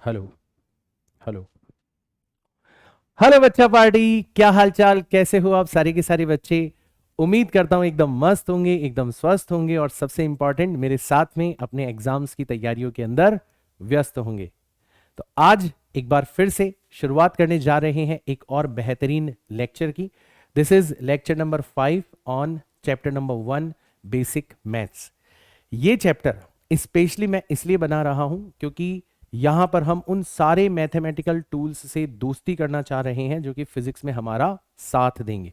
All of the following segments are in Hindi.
हेलो हेलो हेलो बच्चा पार्टी। क्या हाल चाल, कैसे हो आप सारे के सारे बच्चे। उम्मीद करता हूँ एकदम मस्त होंगे, एकदम स्वस्थ होंगे और सबसे इंपॉर्टेंट मेरे साथ में अपने एग्जाम्स की तैयारियों के अंदर व्यस्त होंगे। तो आज एक बार फिर से शुरुआत करने जा रहे हैं एक और बेहतरीन लेक्चर की। This is lecture number 5 on chapter number 1 basic maths. ये चैप्टर स्पेशली मैं इसलिए बना रहा हूं क्योंकि यहां पर हम उन सारे मैथमेटिकल टूल्स से दोस्ती करना चाह रहे हैं जो कि फिजिक्स में हमारा साथ देंगे।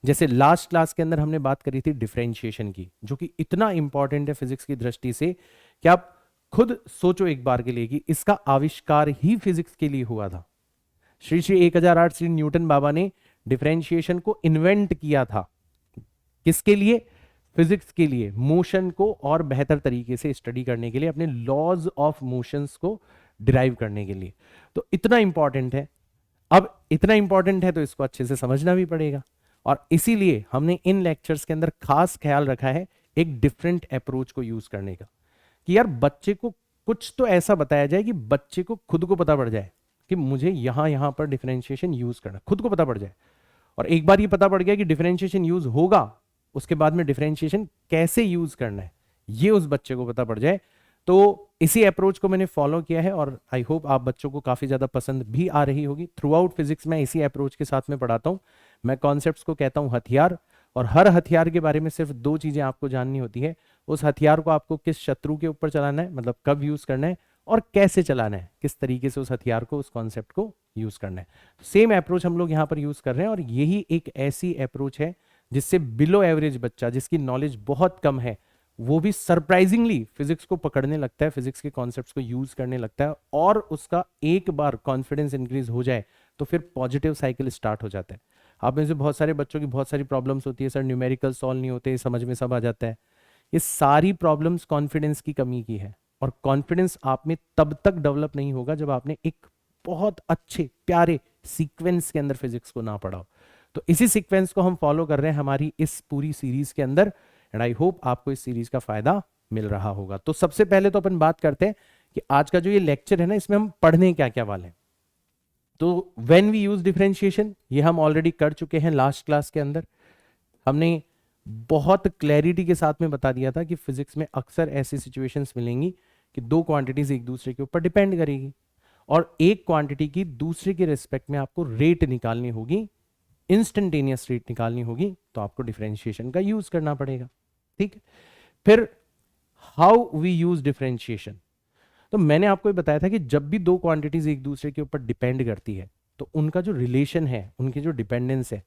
जैसे लास्ट क्लास के अंदर हमने बात करी थी डिफरेंशिएशन की, जो कि इतना इंपॉर्टेंट है फिजिक्स की दृष्टि से कि आप खुद सोचो एक बार के लिए कि इसका आविष्कार ही फिजिक्स के लिए हुआ था। श्री श्री 1008 श्री न्यूटन बाबा ने डिफरेंशिएशन को इन्वेंट किया था। किसके लिए? फिजिक्स के लिए, मोशन को और बेहतर तरीके से स्टडी करने के लिए, अपने लॉज ऑफ मोशंस को डिराइव करने के लिए। तो इतना इंपॉर्टेंट है। अब इतना इंपॉर्टेंट है तो इसको अच्छे से समझना भी पड़ेगा, और इसीलिए हमने इन लेक्चर्स के अंदर खास ख्याल रखा है एक डिफरेंट अप्रोच को यूज करने का, कि यार बच्चे को कुछ तो ऐसा बताया जाए कि बच्चे को खुद को पता पड़ जाए कि मुझे यहां यहां पर डिफरेंशिएशन यूज करना, खुद को पता पड़ जाए। और एक बार ये पता पड़ गया कि डिफरेंशिएशन यूज होगा, उसके बाद में डिफरेंशिएशन कैसे यूज करना है ये उस बच्चे को पता पड़ जाए। तो इसी अप्रोच को मैंने फॉलो किया है और आई होप आप बच्चों को काफी ज्यादा पसंद भी आ रही होगी। थ्रू आउट फिजिक्स मैं इसी अप्रोच के साथ में पढ़ाता हूं। मैं कॉन्सेप्ट्स को कहता हूं हथियार, और हर हथियार के बारे में सिर्फ दो चीजें आपको जाननी होती है। उस हथियार को आपको किस शत्रु के ऊपर चलाना है, मतलब कब यूज करना है, और कैसे चलाना है, किस तरीके से उस हथियार को, उस कॉन्सेप्ट को यूज करना है। सेम अप्रोच हम लोग यहाँ पर यूज कर रहे हैं, और यही एक ऐसी अप्रोच है जिससे बिलो एवरेज बच्चा जिसकी नॉलेज बहुत कम है वो भी सरप्राइजिंगली फिजिक्स को पकड़ने लगता है, फिजिक्स के कॉन्सेप्ट्स को यूज करने लगता है, और उसका एक बार कॉन्फिडेंस इंक्रीज हो जाए तो फिर पॉजिटिव साइकिल स्टार्ट हो जाता है। आप में से बहुत सारे बच्चों की बहुत सारी प्रॉब्लम्स होती है, सर न्यूमेरिकल सॉल्व नहीं होते, समझ में सब आ जाता है। ये सारी प्रॉब्लम्स कॉन्फिडेंस की कमी की है, और कॉन्फिडेंस आप में तब तक डेवलप नहीं होगा जब आपने एक बहुत अच्छे प्यारे सीक्वेंस के अंदर फिजिक्स को ना पढ़ा हो। तो इसी सीक्वेंस को हम फॉलो कर रहे हैं हमारी इस पूरी सीरीज के अंदर, एंड आई होप आपको इस सीरीज का फायदा मिल रहा होगा। तो सबसे पहले तो अपन बात करते हैं कि आज का जो ये लेक्चर है ना, इसमें हम पढ़ने क्या क्या वाले हैं। तो व्हेन वी यूज डिफरेंशिएशन, ये हम ऑलरेडी कर चुके हैं लास्ट क्लास के अंदर। हमने बहुत क्लैरिटी के साथ में बता दिया था कि फिजिक्स में अक्सर ऐसी सिचुएशंस मिलेंगी कि दो क्वांटिटीज एक दूसरे के ऊपर डिपेंड करेगी, और एक क्वांटिटी की दूसरे के रिस्पेक्ट में आपको रेट निकालनी होगी, इंस्टेंटेनियस रेट निकालनी होगी, तो आपको डिफरेंशिएशन का यूज करना पड़ेगा। ठीक है, फिर हाउ वी यूज डिफरेंशिएशन। तो मैंने आपको ये बताया था कि जब भी दो क्वांटिटीज एक दूसरे के ऊपर डिपेंड करती है तो उनका जो रिलेशन है, उनकी जो डिपेंडेंस है,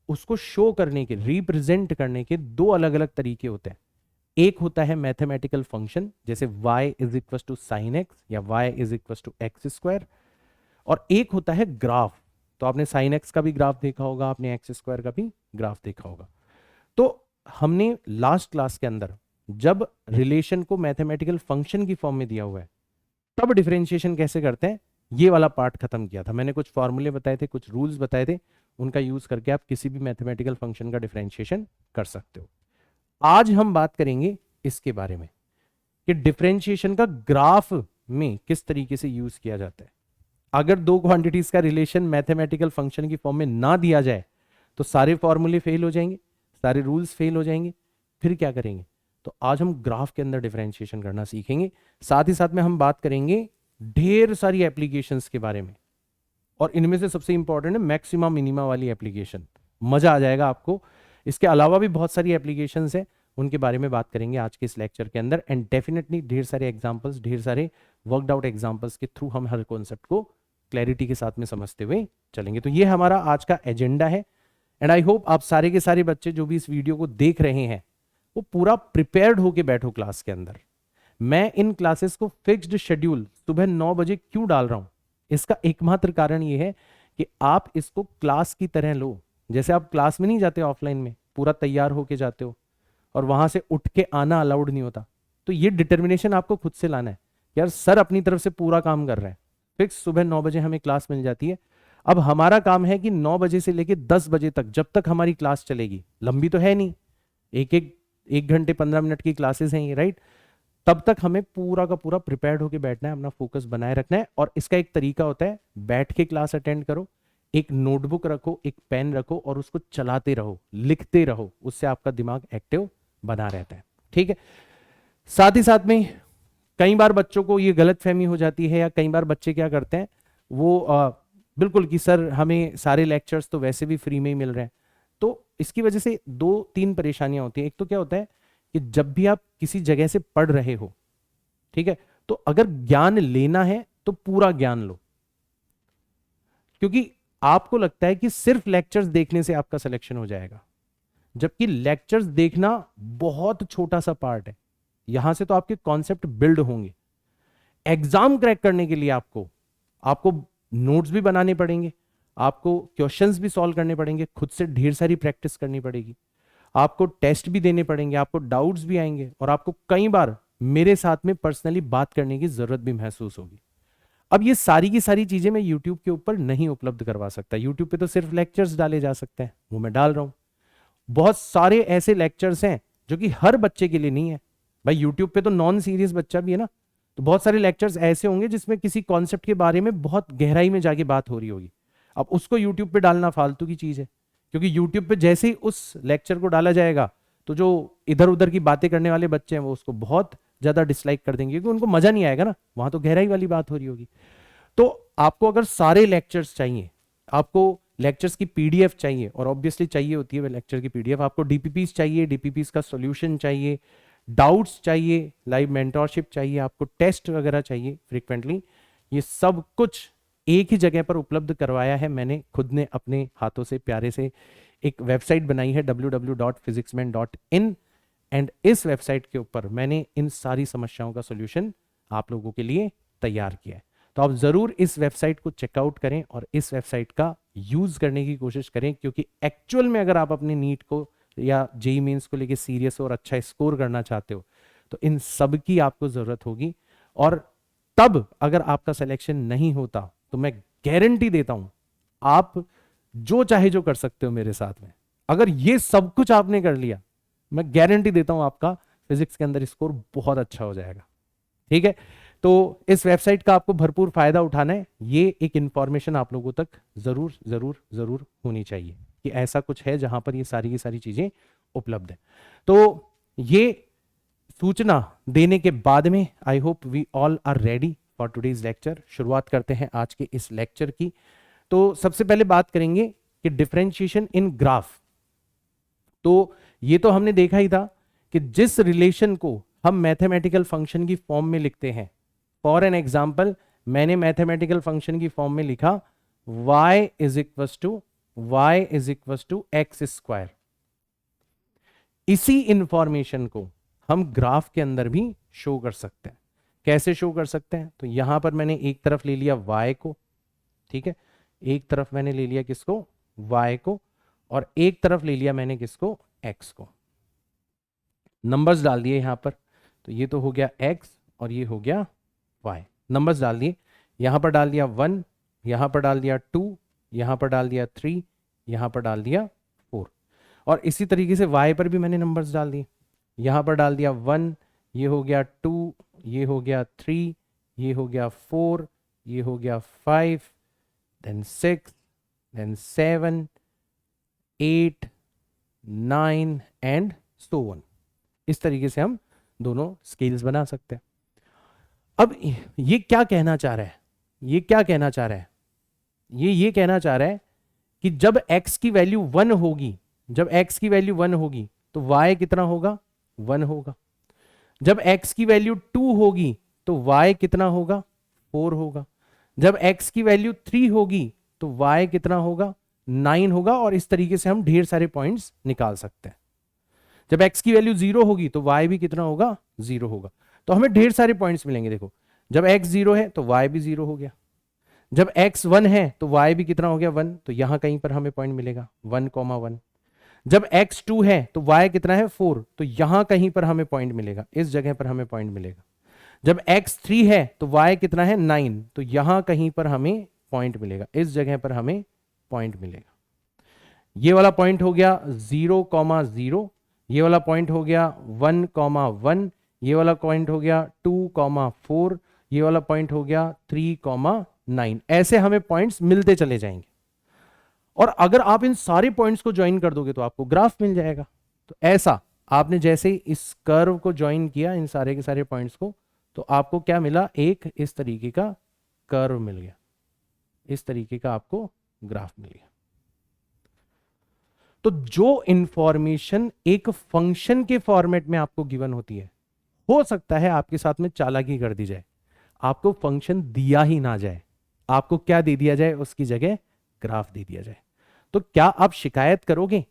उसको शो करने के, रिप्रेजेंट करने के दो अलग अलग तरीके होते हैं। एक होता है मैथमेटिकल फंक्शन, जैसे y is equal to sine x या y is equal to x square, और एक होता है ग्राफ। तो आपने साइन एक्स का भी ग्राफ देखा होगा, आपने एक्स स्क्वायर का भी ग्राफ देखा होगा। तो हमने लास्ट क्लास के अंदर जब रिलेशन को मैथमेटिकल फंक्शन की फॉर्म में दिया हुआ है तब डिफरेंशिएशन कैसे करते हैं ये वाला पार्ट खत्म किया था। मैंने कुछ फॉर्मूले बताए थे, कुछ रूल्स बताए थे, उनका यूज करके आप किसी भी मैथमेटिकल फंक्शन का डिफरेंशिएशन कर सकते हो। आज हम बात करेंगे इसके बारे में कि डिफरेंशिएशन का ग्राफ में किस तरीके से यूज किया जाता है। अगर दो क्वांटिटीज का रिलेशन मैथमेटिकल फंक्शन की फॉर्म में ना दिया जाए तो सारे फॉर्मूले फेल हो जाएंगे, सारे रूल्स फेल हो जाएंगे। फिर क्या करेंगे? तो आज हम ग्राफ के अंदर डिफरेंशिएशन करना सीखेंगे। साथ ही साथ में हम बात करेंगे ढेर सारी एप्लीकेशंस के बारे में, और इनमें से सबसे इंपॉर्टेंट है मैक्सिमा मिनिमा वाली एप्लीकेशन। मजा आ जाएगा आपको। इसके अलावा भी बहुत सारी एप्लीकेशंस हैं, उनके बारे में बात करेंगे आज के इस लेक्चर के अंदर, एंड डेफिनेटली ढेर सारे एग्जांपल्स, ढेर सारे वर्कड आउट एग्जांपल्स के थ्रू हम हर कॉन्सेप्ट को क्लैरिटी के साथ में समझते हुए चलेंगे। तो ये हमारा आज का एजेंडा है, एंड आई होप आप सारे के सारे बच्चे जो भी इस वीडियो को देख रहे हैं वो पूरा प्रिपेयर्ड होके बैठो क्लास के अंदर। मैं इन क्लासेस को फिक्स्ड शेड्यूल सुबह 9 बजे क्यों डाल रहा हूं, इसका एकमात्र कारण यह है कि आप इसको क्लास की तरह लो। जैसे आप क्लास में नहीं जाते ऑफलाइन में, पूरा तैयार होके जाते हो और वहां से उठ के आना अलाउड नहीं होता, तो ये डिटर्मिनेशन आपको खुद से लाना है। यार सर अपनी तरफ से पूरा काम कर रहा है, फिक्स सुबह 9 बजे हमें क्लास मिल जाती है। अब हमारा काम है कि 9 बजे से लेके 10 बजे तक, जब तक हमारी क्लास चलेगी, लंबी तो है नहीं, एक घंटे 15 मिनट की क्लासेस हैं ये, राइट। तब तक हमें पूरा का पूरा प्रिपेयर्ड होके बैठना है, अपना फोकस बनाए रखना है। और इसका एक तरीका होता है, बैठ के क्लास अटेंड करो, एक नोटबुक रखो, एक पेन रखो और उसको चलाते रहो, लिखते रहो, उससे आपका दिमाग एक्टिव बना रहता है। ठीक है। साथ ही साथ में कई बार बच्चों को ये गलत फहमी हो जाती है, या कई बार बच्चे क्या करते हैं, वो बिल्कुल कि सर हमें सारे लेक्चर्स तो वैसे भी फ्री में ही मिल रहे हैं। तो इसकी वजह से दो तीन परेशानियां होती हैं। एक तो क्या होता है कि जब भी आप किसी जगह से पढ़ रहे हो, ठीक है, तो अगर ज्ञान लेना है तो पूरा ज्ञान लो, क्योंकि आपको लगता है कि सिर्फ लेक्चर्स देखने से आपका सिलेक्शन हो जाएगा, जबकि लेक्चर्स देखना बहुत छोटा सा पार्ट है। यहां से तो आपके कॉन्सेप्ट बिल्ड होंगे। एग्जाम क्रैक करने के लिए आपको आपको नोट्स भी बनाने पड़ेंगे, आपको क्वेश्चंस भी सॉल्व करने पड़ेंगे, खुद से ढेर सारी प्रैक्टिस करनी पड़ेगी, आपको टेस्ट भी देने पड़ेंगे, आपको डाउट्स भी आएंगे, और आपको कई बार मेरे साथ में पर्सनली बात करने की जरूरत भी महसूस होगी। अब ये सारी की सारी चीजें मैं यूट्यूब के ऊपर नहीं उपलब्ध करवा सकता। यूट्यूब पे तो सिर्फ लेक्चर्स डाले जा सकते हैं, वो मैं डाल रहा हूं। बहुत सारे ऐसे लेक्चर्स हैं जो कि हर बच्चे के लिए नहीं है। भाई यूट्यूब पे तो नॉन सीरियस बच्चा भी है ना, तो बहुत सारे लेक्चर्स ऐसे होंगे जिसमें किसी कॉन्सेप्ट के बारे में बहुत गहराई में जाके बात हो रही होगी। अब उसको यूट्यूब पे डालना फालतू की चीज है, क्योंकि यूट्यूब पे जैसे ही उस लेक्चर को डाला जाएगा तो जो इधर उधर की बातें करने वाले बच्चे हैं वो उसको बहुत ज्यादा डिसलाइक कर देंगे, क्योंकि उनको मजा नहीं आएगा ना, वहां तो गहराई वाली बात हो रही होगी। तो आपको अगर सारे लेक्चर्स चाहिए, आपको लेक्चर्स की पीडीएफ चाहिए, और ऑब्वियसली चाहिए होती है वे लेक्चर की पीडीएफ, आपको डीपीपीस चाहिए, डीपीपीस का सॉल्यूशन चाहिए, डाउट्स चाहिए, लाइव मेंटोरशिप चाहिए, आपको टेस्ट वगैरह चाहिए फ्रीक्वेंटली, ये सब कुछ एक ही जगह पर उपलब्ध करवाया है मैंने खुद ने अपने हाथों से। प्यारे से एक वेबसाइट बनाई है www.physicsman.in, एंड इस वेबसाइट के ऊपर मैंने इन सारी समस्याओं का सॉल्यूशन आप लोगों के लिए तैयार किया है। तो आप जरूर इस वेबसाइट को चेकआउट करें और इस वेबसाइट का यूज करने की कोशिश करें, क्योंकि एक्चुअल में अगर आप अपने नीट को या जेई मेंस को लेके सीरियस और अच्छा स्कोर करना चाहते हो तो इन सब की आपको जरूरत होगी। और तब अगर आपका सिलेक्शन नहीं होता तो मैं गारंटी देता हूं आप जो चाहे जो कर सकते हो मेरे साथ में। अगर ये सब कुछ आपने कर लिया, मैं गारंटी देता हूं आपका फिजिक्स के अंदर स्कोर बहुत अच्छा हो जाएगा। ठीक है, तो इस वेबसाइट का आपको भरपूर फायदा उठाना है। ये एक इंफॉर्मेशन आप लोगों तक जरूर जरूर जरूर होनी चाहिए कि ऐसा कुछ है जहां पर ये सारी की सारी चीजें उपलब्ध है। तो ये सूचना देने के बाद में I hope we all are ready for today's lecture. शुरुआत करते हैं आज के इस लेक्चर की। तो सबसे पहले बात करेंगे कि डिफरेंशिएशन इन ग्राफ। तो ये तो हमने देखा ही था कि जिस रिलेशन को हम मैथमेटिकल फंक्शन की फॉर्म में लिखते हैं, फॉर एन एग्जाम्पल मैंने मैथमेटिकल फंक्शन की फॉर्म में लिखा y is equals to x square. इसी इंफॉर्मेशन को हम ग्राफ के अंदर भी शो कर सकते हैं। कैसे शो कर सकते हैं? तो यहां पर मैंने एक तरफ ले लिया y को, ठीक है, एक तरफ मैंने ले लिया किसको, y को, और एक तरफ ले लिया मैंने किसको, x को। नंबर्स डाल दिए यहां पर, तो ये तो हो गया x और ये हो गया y। नंबर्स डाल दिए, यहां पर डाल दिया 1, यहां पर डाल दिया 2, यहां पर डाल दिया 3, यहां पर डाल दिया 4, और इसी तरीके से y पर भी मैंने नंबर्स डाल दिए। यहां पर डाल दिया 1, ये हो गया 2, ये हो गया 3, ये हो गया 4, ये हो गया 5, then 6, then 7, 8, 9 and so on। इस तरीके से हम दोनों स्केल्स बना सकते हैं। अब ये क्या कहना चाह रहा है, ये क्या कहना चाह रहा है, ये कहना चाह रहा है कि जब x की वैल्यू 1 होगी, जब x की वैल्यू 1 होगी तो y कितना होगा, 1 होगा। जब x की वैल्यू 2 होगी तो y कितना होगा, 4 होगा। जब x की वैल्यू 3 होगी तो y कितना होगा, 9 होगा। और इस तरीके से हम ढेर सारे पॉइंट्स निकाल सकते हैं। जब x की वैल्यू 0 होगी तो y भी कितना होगा, 0 होगा। तो हमें ढेर सारे पॉइंट्स मिलेंगे। देखो, जब x 0 है तो y भी 0 हो गया। जब x 1 है तो y भी कितना हो गया, 1। तो यहां कहीं पर हमें पॉइंट मिलेगा 1,1। जब x 2 है तो y कितना है, 4। तो यहां कहीं पर हमें पॉइंट मिलेगा, इस जगह पर हमें पॉइंट मिलेगा। जब x 3 है तो y कितना है, 9। तो यहां कहीं पर हमें पॉइंट मिलेगा, इस जगह पर हमें पॉइंट मिलेगा। ये वाला पॉइंट हो गया 0,0, ये वाला पॉइंट हो गया 1,1, ये वाला पॉइंट हो गया 2,4, ये वाला पॉइंट हो गया 3,9। ऐसे हमें पॉइंट्स मिलते चले जाएंगे और अगर आप इन सारे पॉइंट्स को ज्वाइन कर दोगे तो आपको ग्राफ मिल जाएगा। तो ऐसा आपने जैसे ही इस कर्व को ज्वाइन किया इन सारे के सारे पॉइंट्स को, तो आपको क्या मिला, एक इस तरीके का कर्व मिल गया, इस तरीके का आपको ग्राफ मिल गया। तो जो इंफॉर्मेशन एक फंक्शन के फॉर्मेट में आपको गिवन होती है, हो सकता है आपके साथ में चालाकी कर दी जाए, आपको फंक्शन दिया ही ना जाए, आपको क्या दे दिया जाए, उसकी जगह ग्राफ दे दिया जाए। तो क्या आप शिकायत करोगे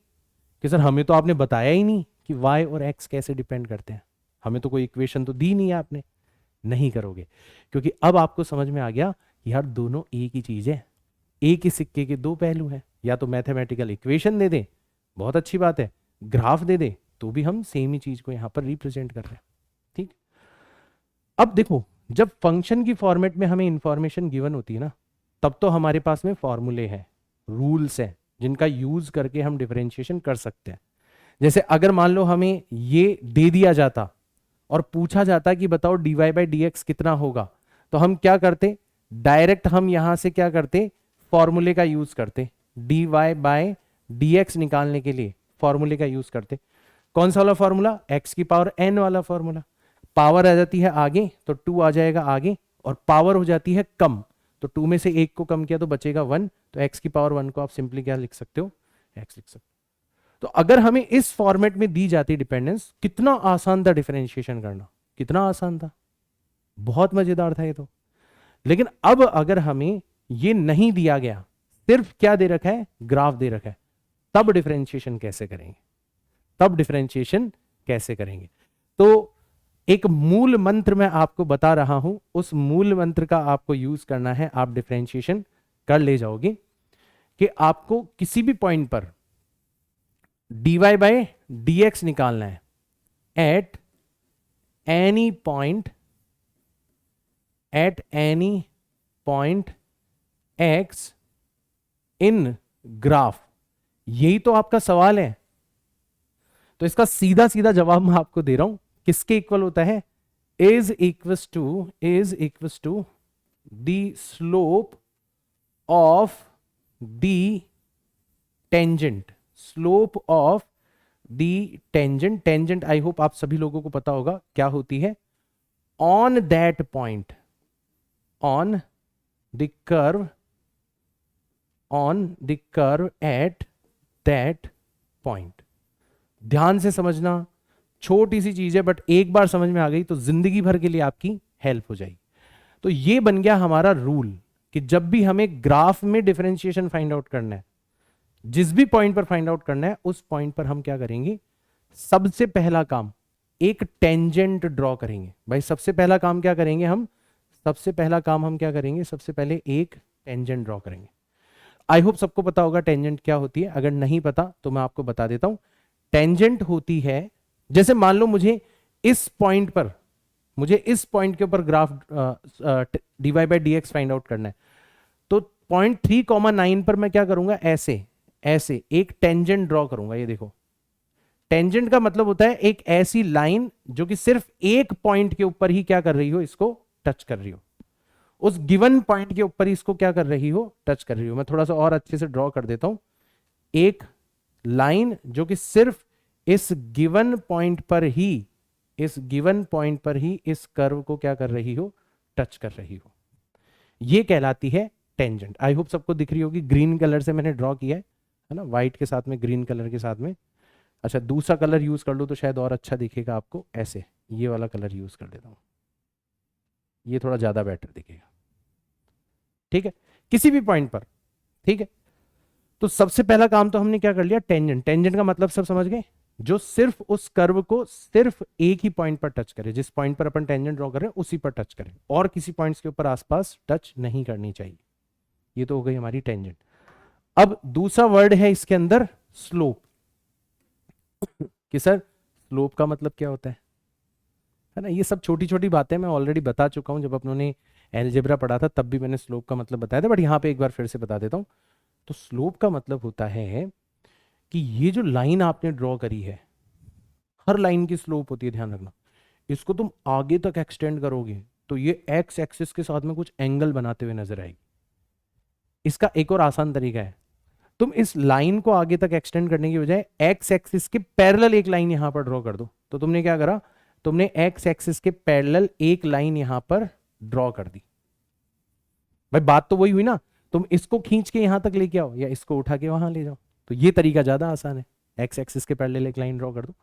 कि सर हमें तो आपने बताया ही नहीं कि y और x कैसे डिपेंड करते हैं, हमें तो कोई इक्वेशन तो दी नहीं है आपने? नहीं करोगे, क्योंकि अब आपको समझ में आ गया यार दोनों एक ही चीज है, एक ही सिक्के के दो पहलू हैं। या तो मैथमेटिकल इक्वेशन दे दे, बहुत अच्छी बात है, ग्राफ दे दे तो भी हम सेम ही चीज को यहां पर रिप्रेजेंट कर रहे हैं। ठीक, अब देखो जब फंक्शन की फॉर्मेट में हमें इंफॉर्मेशन गिवन होती है ना, तब तो हमारे पास में फॉर्मूले हैं, रूल्स हैं, जिनका यूज करके हम डिफरेंशिएशन कर सकते हैं। जैसे अगर मान लो हमें ये दे दिया जाता और पूछा जाता कि बताओ dy बाई डी एक्स कितना होगा, तो हम क्या करते, डायरेक्ट हम यहां से क्या करते, फॉर्मूले का यूज करते, dy बाय डी एक्स निकालने के लिए फॉर्मूले का यूज करते। कौन सा वाला फॉर्मूला, x की पावर n वाला फॉर्मूला। पावर आ जाती है आगे तो 2 आ जाएगा आगे, और पावर हो जाती है कम तो 2 में से 1 को कम किया तो बचेगा 1, तो x की पावर 1 को आप सिंपली क्या लिख सकते हो, x लिख सकते हो। तो अगर हमें इस फॉर्मेट में दी जाती डिपेंडेंस, कितना आसान था डिफरेंशिएशन करना, कितना आसान था, बहुत मजेदार था ये तो। लेकिन अब अगर हमें ये नहीं दिया गया, सिर्फ क्या दे रखा है, ग्राफ दे रखा है, तब डिफरेंशिएशन कैसे करेंगे, तब डिफरेंशिएशन कैसे करेंगे? तो एक मूल मंत्र मैं आपको बता रहा हूं, उस मूल मंत्र का आपको यूज करना है, आप डिफरेंशिएशन कर ले जाओगे कि आपको किसी भी पॉइंट पर dy बाय डी एक्स निकालना है at any point x in graph. यही तो आपका सवाल है। तो इसका सीधा सीधा जवाब मैं आपको दे रहा हूं, किसके इक्वल होता है, is equals to the slope of the tangent, slope of the tangent. Tangent I hope आप सभी लोगों को पता होगा क्या होती है, on that point, on the curve at that point. ध्यान से समझना, छोटी सी चीज है बट एक बार समझ में आ गई तो जिंदगी भर के लिए आपकी हेल्प हो जाएगी। तो ये बन गया हमारा रूल कि जब भी हमें ग्राफ में डिफरेंशिएशन फाइंड आउट करना है, जिस भी पॉइंट पर फाइंड आउट करना है, उस पॉइंट पर हम क्या करेंगे, सबसे पहला काम एक टेंजेंट ड्रॉ करेंगे। भाई सबसे पहला काम क्या करेंगे हम, सबसे पहला काम हम क्या करेंगे, सबसे पहले एक टेंजेंट ड्रॉ करेंगे। आई होप सबको पता होगा टेंजेंट क्या होती है, अगर नहीं पता तो मैं आपको बता देता हूं। टेंजेंट होती है, जैसे मान लो मुझे इस पॉइंट पर, मुझे इस पॉइंट के ऊपर graph dy by D x find out करना है, तो पॉइंट 3,9 पर मैं क्या करूंगा, ऐसे ऐसे एक टेंजेंट ड्रॉ करूंगा। ये देखो, टेंजेंट का मतलब होता है एक ऐसी लाइन जो कि सिर्फ एक पॉइंट के ऊपर ही क्या कर रही हो, इसको टच कर रही हो, उस गिवन पॉइंट के ऊपर ही इसको क्या कर रही हो, टच कर रही हो। मैं थोड़ा सा और अच्छे से ड्रॉ कर देता हूं, एक लाइन जो कि सिर्फ इस गिवन पॉइंट पर ही, इस गिवन पॉइंट पर ही इस कर्व को क्या कर रही हो, टच कर रही हो, ये कहलाती है टेंजेंट। आई होप सबको दिख रही होगी, ग्रीन कलर से मैंने ड्रॉ किया है ना, व्हाइट के साथ में ग्रीन कलर के साथ में। अच्छा दूसरा कलर यूज कर लो तो शायद और अच्छा दिखेगा आपको, ऐसे ये वाला कलर यूज कर देता हूं, ये थोड़ा ज्यादा बेटर दिखेगा। ठीक है, किसी भी पॉइंट पर, ठीक है। तो सबसे पहला काम तो हमने क्या कर लिया, टेंजेंट। टेंजेंट का मतलब सब समझ गए, जो सिर्फ उस कर्व को सिर्फ एक ही पॉइंट पर टच करे, जिस पॉइंट पर अपन टेंजेंट ड्रॉ कर रहे हैं उसी पर टच करें, और किसी पॉइंट्स के ऊपर आसपास टच नहीं करनी चाहिए। ये तो हो गई हमारी टेंजेंट। अब दूसरा वर्ड है इसके अंदर, स्लोप। कि सर स्लोप का मतलब क्या होता है ना, ये सब छोटी छोटी बातें मैं ऑलरेडी बता चुका हूं, जब अपनों ने एलजेब्रा पढ़ा था तब भी मैंने स्लोप का मतलब बताया था, बट यहां पे एक बार फिर से बता देता हूं। तो स्लोप का मतलब होता है कि ये जो लाइन आपने ड्रॉ करी है, हर लाइन की स्लोप होती है, ध्यान रखना। इसको तुम आगे तक एक्सटेंड करोगे तो ये एक्स एक्सिस के साथ में कुछ एंगल बनाते हुए नजर आएगी। इसका एक और आसान तरीका है, तुम इस लाइन को आगे तक एक्सटेंड करने की बजाय एक्स एक्सिस के पैरेलल एक लाइन यहां पर ड्रॉ कर दो। तो तुमने क्या करा, तुमने एक्स एक्सिस के पैरेलल एक लाइन यहां पर ड्रॉ कर दी। भाई बात तो वही हुई ना, तुम इसको खींच के यहां तक लेके आओ या इसको उठा के वहां ले जाओ, तो ये तरीका ज्यादा आसान है। एक्स एक्सिस के पैरेलल एक लाइन ड्रॉ कर दो।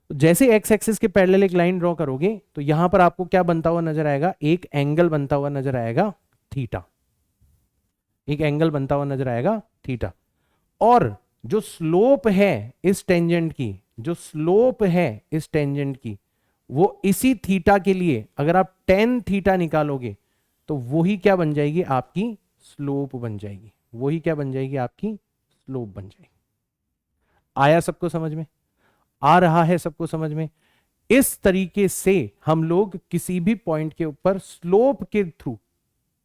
तो जैसे एक्स एक्सिस के पैरेलल एक लाइन ड्रॉ करोगे तो यहां पर आपको क्या बनता हुआ नजर आएगा, एक एंगल बनता हुआ नजर आएगा थीटा, एक एंगल बनता हुआ नजर आएगा थीटा। और जो स्लोप है इस टेंजेंट की, जो स्लोप है इस टेंजेंट की, वो इसी थीटा के लिए अगर आप टेन थीटा निकालोगे तो वही क्या बन जाएगी, आपकी स्लोप बन जाएगी। वही क्या बन जाएगी, आपकी स्लोप बन जाएगी। आया सबको समझ में, आ रहा है सबको समझ में? इस तरीके से हम लोग किसी भी पॉइंट के ऊपर स्लोप के थ्रू,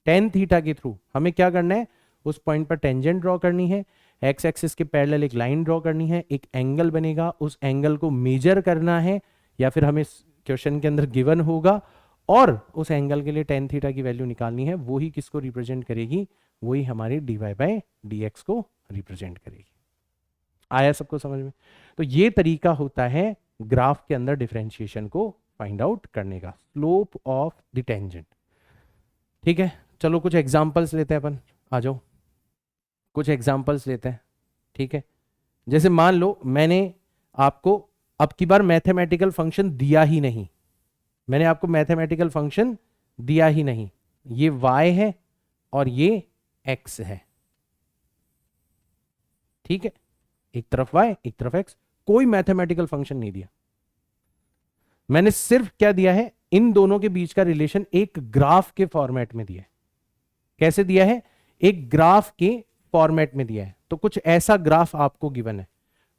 टेन थीटा के थ्रू हमें क्या करना है, उस पॉइंट पर टेंजेंट ड्रॉ करनी है, एक्स एक्सिस के पैरेलल एक लाइन ड्रॉ करनी है, एक एंगल बनेगा, उस एंगल को मेजर करना है, या फिर हमें क्वेश्चन के अंदर गिवन होगा, और उस एंगल के लिए टेन थीटा की वैल्यू निकालनी है। वही किसको रिप्रेजेंट करेगी, वही हमारी dy बाय dx को रिप्रेजेंट करेगी। आया सबको समझ में? तो ये तरीका होता है ग्राफ के अंदर डिफरेंशिएशन को फाइंड आउट करने का, स्लोप ऑफ द टेंजेंट। ठीक है, चलो कुछ एग्जांपल्स लेते हैं अपन, आ जाओ कुछ एग्जांपल्स लेते हैं। ठीक है, जैसे मान लो मैंने आपको अब की बार मैथमेटिकल फंक्शन दिया ही नहीं, मैंने आपको मैथमेटिकल फंक्शन दिया ही नहीं, ये y है और ये x है। ठीक है, एक तरफ y एक तरफ x, कोई मैथमेटिकल फंक्शन नहीं दिया, मैंने सिर्फ क्या दिया है, इन दोनों के बीच का रिलेशन एक ग्राफ के फॉर्मेट में दिया है। कैसे दिया है, एक ग्राफ के फॉर्मेट में दिया है। तो कुछ ऐसा ग्राफ आपको गिवन है,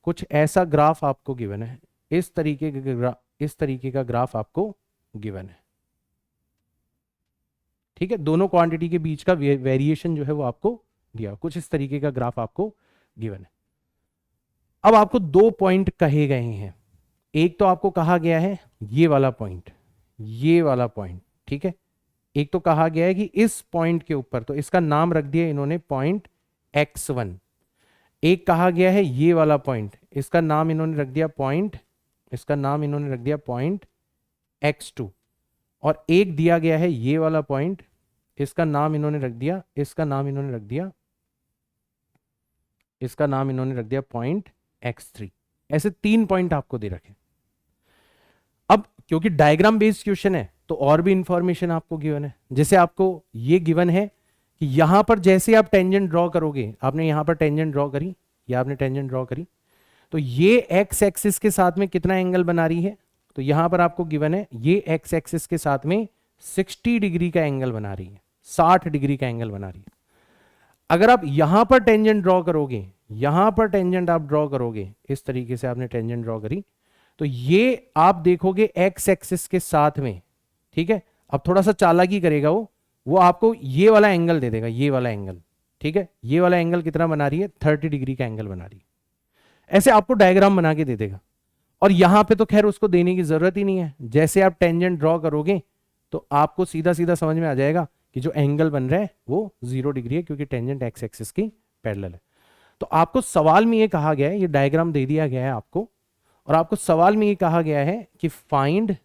कुछ ऐसा ग्राफ आपको गिवन है, इस तरीके का ग्राफ आपको गिवन है। ठीक है, दोनों क्वांटिटी के बीच का वेरिएशन जो है वो आपको दिया, कुछ इस तरीके का ग्राफ आपको गिवन है। अब आपको दो पॉइंट कहे गए हैं, एक तो आपको कहा गया है ये वाला पॉइंट, ये वाला पॉइंट। ठीक है, एक तो कहा गया है कि इस पॉइंट के ऊपर, तो इसका नाम रख दिया इन्होंने पॉइंट x1। एक कहा गया है ये वाला पॉइंट, इसका नाम इन्होंने रख दिया पॉइंट, इसका नाम इन्होंने रख दिया पॉइंट x2। और एक दिया गया है ये वाला पॉइंट, इसका नाम इन्होंने रख दिया, इसका नाम इन्होंने रख दिया, इसका नाम इन्होंने रख दिया पॉइंट x3। ऐसे तीन पॉइंट आपको दे रखे। अब क्योंकि डायग्राम बेस्ड क्वेश्चन है तो और भी इंफॉर्मेशन आपको गिवन है। जैसे आपको ये गिवन है कि यहां पर जैसे आप टेंजेंट ड्रॉ करोगे, आपने यहां पर टेंजेंट ड्रॉ करी या आपने टेंजेंट ड्रॉ करी, तो ये एक्स एक्सिस के साथ में कितना एंगल बना रही है, तो यहां पर आपको गिवन है ये एक्स एक्सिस के साथ में 60 डिग्री का एंगल बना रही है, 60 डिग्री का एंगल बना रही है। अगर आप यहां पर टेंजेंट ड्रॉ करोगे, यहां पर टेंजेंट आप ड्रॉ करोगे, इस तरीके से आपने टेंजेंट ड्रॉ करी, तो ये आप देखोगे एक्स एक्सिस के साथ में। ठीक है, अब थोड़ा सा चालाकी करेगा वो आपको ये वाला एंगल दे देगा, ये वाला एंगल। ठीक है, ये वाला एंगल कितना बना रही है, 30 डिग्री का एंगल बना रही है। ऐसे आपको डायग्राम बना के दे देगा। और यहां पे तो खैर उसको देने की जरूरत ही नहीं है, जैसे आप टेंजेंट ड्रॉ करोगे तो आपको सीधा सीधा समझ में आ जाएगा कि जो एंगल बन रहा है वो 0 डिग्री है, क्योंकि टेंजेंट एक्स एक्सिस की पैरेलल है। तो आपको सवाल में ये कहा गया है, ये डायग्राम दे दिया गया है आपको, और आपको सवाल में ये कहा गया है कि फाइंड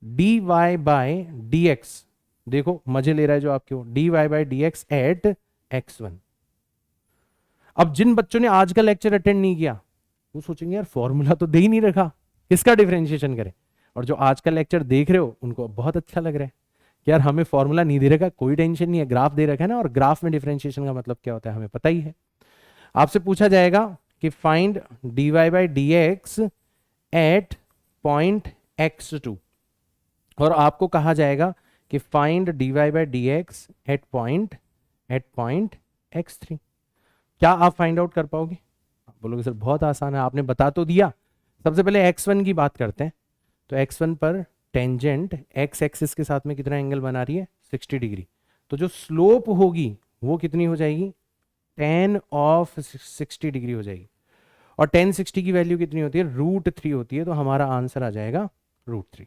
dy बाय dx। देखो मजे ले रहा है जो आपके, dy by dx eight x1। अब जिन बच्चों ने आज का लेक्चर अटेंड नहीं किया वो सोचेंगे यार फॉर्मूला तो दे ही नहीं रखा, किसका डिफरेंशिएशन करें। और जो आज का लेक्चर देख रहे हो उनको बहुत अच्छा लग रहा है कि यार हमें फॉर्मूला नहीं दे रखा, कोई टेंशन नहीं है, ग्राफ दे रखा है ना, और ग्राफ में डिफरेंशिएशन का मतलब क्या होता है हमें पता ही है। आपसे पूछा जाएगा कि find dy by dx at point x2, और आपको कहा जाएगा कि find dy by dx at point x3। क्या आप फाइंड आउट कर पाओगे? आप बोलोगे सर बहुत आसान है, आपने बता तो दिया। सबसे पहले x1 की बात करते हैं। तो x1 पर टेंजेंट x एक्सिस के साथ में कितना एंगल बना रही है, 60 डिग्री। तो जो स्लोप होगी वो कितनी हो जाएगी, tan ऑफ 60 डिग्री हो जाएगी। और tan 60 की वैल्यू कितनी होती है, √3 होती है, तो हमारा आंसर आ जाएगा √3।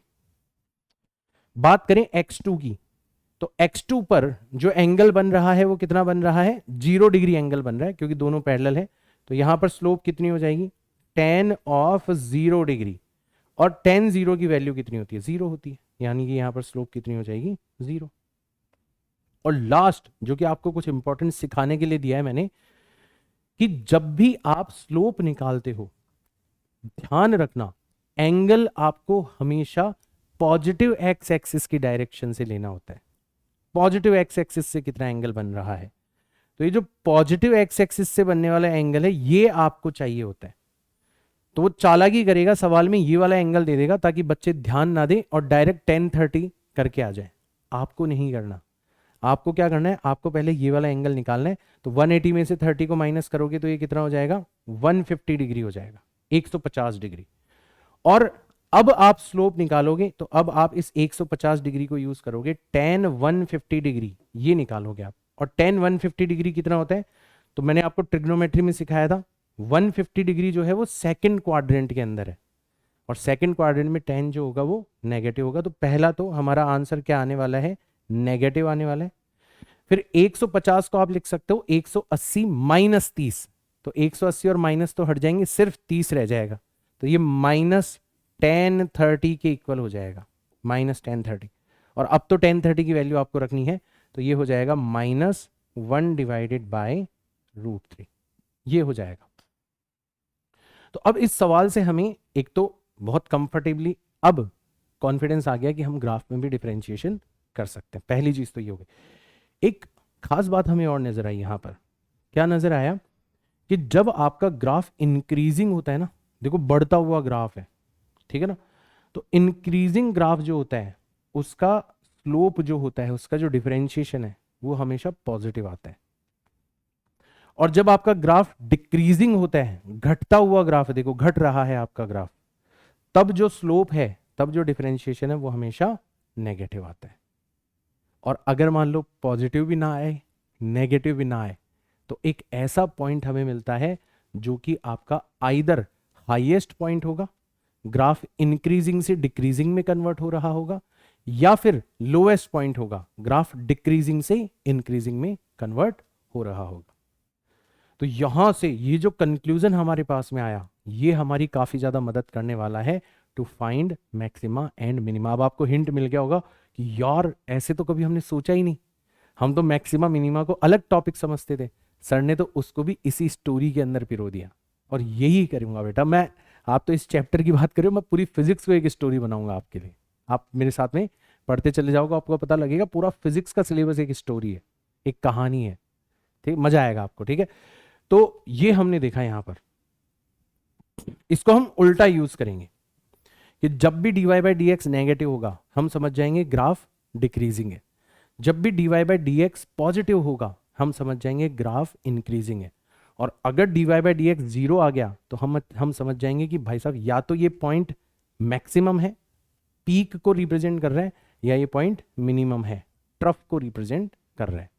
बात करें x2 की, तो x2 पर जो एंगल बन रहा है वो कितना बन रहा है, 0 डिग्री एंगल बन रहा है, क्योंकि दोनों पैरेलल है। तो यहां पर स्लोप कितनी हो जाएगी, tan ऑफ 0 डिग्री, और tan 0 की वैल्यू कितनी होती है, 0 होती है, यानी कि यहां पर स्लोप कितनी हो जाएगी, 0। और लास्ट जो कि आपको कुछ इंपॉर्टेंट सिखाने के लिए दिया है मैंने, कि जब भी आप स्लोप निकालते हो ध्यान रखना एंगल आपको हमेशा पॉजिटिव एक्स एक्सिस की डायरेक्शन से लेना होता है। पॉजिटिव एक्स एक्सिस से कितना एंगल बन रहा है, तो ये जो पॉजिटिव एक्स एक्सिस से बनने वाला एंगल है ये आपको चाहिए होता है। तो वो चालाकी करेगा, सवाल में ये वाला एंगल दे देगा ताकि बच्चे ध्यान ना दें और डायरेक्ट 1030 करके आ जाए। आपको नहीं करना, आपको क्या करना है, आपको पहले ये वाला एंगल निकालना है। तो 180 में से 30 को माइनस करोगे तो ये कितना हो जाएगा, 150 डिग्री हो जाएगा, 150 डिग्री। और अब आप स्लोप निकालोगे तो अब आप इस 150 डिग्री को यूज करोगे, tan 150 डिग्री ये निकालोगे आप। और tan 150 डिग्री कितना होता है, तो मैंने आपको ट्रिग्नोमेट्री में सिखाया था, 150 डिग्री जो है वो सेकंड क्वाड्रेंट के अंदर है, और सेकंड क्वाड्रेंट में tan जो होगा वो नेगेटिव होगा। तो पहला तो हमारा आंसर क्या आने वाला है, नेगेटिव आने वाला है। फिर 150 को आप लिख सकते हो 180 माइनस 30, तो 180 और माइनस तो हट जाएंगे, सिर्फ 30 रह जाएगा, तो ये माइनस tan 30 के इक्वल हो जाएगा, माइनस tan 30। और अब तो tan 30 की वैल्यू आपको रखनी है, तो ये हो जाएगा -1 डिवाइडेड बाय √3, ये हो जाएगा। तो अब इस सवाल से हमें एक तो बहुत कंफर्टेबली अब कॉन्फिडेंस आ गया कि हम ग्राफ में भी डिफरेंशिएशन कर सकते हैं। पहली चीज तो ये हो गई। एक खास बात हमें और नजर आई यहां पर, क्या नजर आया कि जब आपका ग्राफ इंक्रीजिंग होता है ना, देखो बढ़ता हुआ ग्राफ है, ठीक है ना, तो इंक्रीजिंग ग्राफ जो होता है उसका स्लोप जो होता है, उसका जो डिफरेंशिएशन है वो हमेशा पॉजिटिव आता है। और जब आपका ग्राफ डिक्रीजिंग होता है, घटता हुआ ग्राफ है, देखो घट रहा है आपका ग्राफ, तब जो स्लोप है, तब जो डिफरेंशिएशन है वो हमेशा नेगेटिव आता है। और अगर मान लो पॉजिटिव भी ना आए, नेगेटिव भी ना आए, तो एक ऐसा पॉइंट हमें मिलता है जो कि आपका आइदर हाईएस्ट पॉइंट होगा, ग्राफ इंक्रीजिंग से डिक्रीजिंग में कन्वर्ट हो रहा होगा, या फिर लोएस्ट पॉइंट होगा, ग्राफ डिक्रीजिंग से इंक्रीजिंग में कन्वर्ट हो रहा होगा। तो यहां से ये जो कंक्लूजन हमारे पास में आया, ये हमारी काफी ज्यादा मदद करने वाला है to find maxima and minima. अब आपको हिंट मिल गया होगा कि यार ऐसे तो कभी हमने सोचा ही नहीं, हम तो मैक्सिमा मिनिमा को अलग टॉपिक समझते थे, सर ने तो उसको भी इसी स्टोरी के अंदर पिरो दिया। और यही करूंगा बेटा मैं, आप तो इस चैप्टर की बात करो, मैं पूरी फिजिक्स को एक स्टोरी बनाऊंगा आपके लिए। आप मेरे साथ में पढ़ते चले जाओगे, आपको पता लगेगा पूरा फिजिक्स का सिलेबस एक स्टोरी है, एक कहानी है, ठीक, मजा आएगा आपको, ठीक है। तो ये हमने देखा यहां पर, इसको हम उल्टा यूज करेंगे कि जब भी dy by D x negative होगा हम समझ जाएंगे ग्राफ डिक्रीजिंग है, जब भी dy by D x positive होगा हम समझ जाएंगे ग्राफ इंक्रीजिंग है, और अगर dy बाई डी एक्स 0 आ गया तो हम समझ जाएंगे कि भाई साहब या तो ये पॉइंट मैक्सिमम है, पीक को रिप्रेजेंट कर रहा है, या ये पॉइंट मिनिमम है, ट्रफ को रिप्रेजेंट कर रहा है।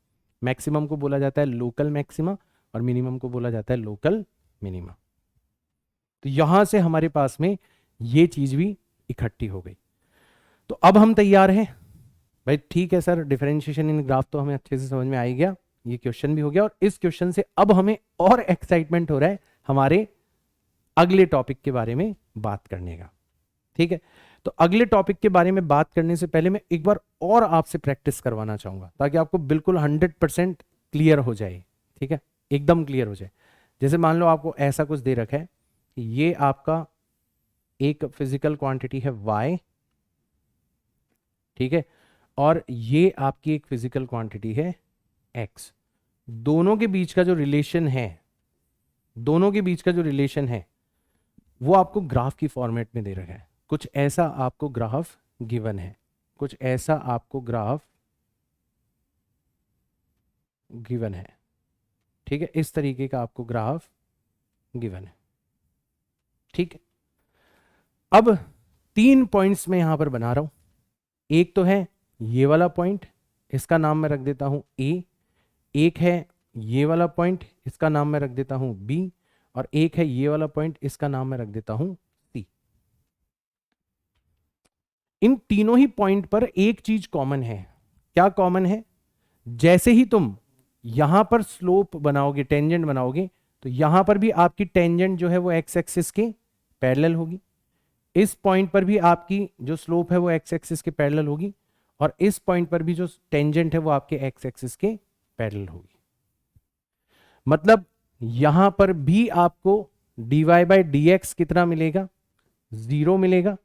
मैक्सिमम को बोला जाता है लोकल मैक्सिमा और मिनिमम को बोला जाता है लोकल मिनिमा। तो यहां से हमारे पास में ये चीज भी इकट्ठी हो गई। तो अब हम तैयार हैं भाई, ठीक है सर, डिफरेंशिएशन इन ग्राफ तो हमें अच्छे से समझ में आ ही गया, ये क्वेश्चन भी हो गया, और इस क्वेश्चन से अब हमें और एक्साइटमेंट हो रहा है हमारे अगले टॉपिक के बारे में बात करने का, ठीक है। तो अगले टॉपिक के बारे में बात करने से पहले मैं एक बार और आपसे प्रैक्टिस करवाना चाहूंगा ताकि आपको बिल्कुल 100% क्लियर हो जाए, ठीक है, एकदम क्लियर हो जाए। जैसे मान लो आपको ऐसा कुछ दे रखा है कि ये आपका एक फिजिकल क्वांटिटी है y, ठीक है, और ये आपकी एक फिजिकल क्वांटिटी है x। दोनों के बीच का जो रिलेशन है, दोनों के बीच का जो रिलेशन है वो आपको ग्राफ की फॉर्मेट में दे रखा है। कुछ ऐसा आपको ग्राफ गिवन है, कुछ ऐसा आपको ग्राफ गिवन है, ठीक है, इस तरीके का आपको ग्राफ गिवन है, ठीक है। अब 3 पॉइंट्स मैं यहां पर बना रहा हूं, एक तो है ये वाला पॉइंट, इसका नाम मैं रख देता हूं A, एक है ये वाला पॉइंट, इसका नाम मैं रख देता हूं B, और एक है ये वाला पॉइंट, इसका नाम मैं रख देता हूं सी। इन तीनों ही पॉइंट पर एक चीज कॉमन है। क्या कॉमन है? जैसे ही तुम यहां पर स्लोप बनाओगे, टेंजेंट बनाओगे, तो यहां पर भी आपकी टेंजेंट जो है वो एक्स एक्सिस के पैरेलल होगी। इस पॉइंट पर भी आपकी जो स्लोप है वो एक्स एक्सिस के पैरेलल होगी, और इस पॉइंट पर भी जो टेंजेंट है वो आपके एक्स एक्सिस के पैरेलल होगी। मतलब यहां पर भी आपको dy बाई डी एक्स कितना मिलेगा? 0 मिलेगा।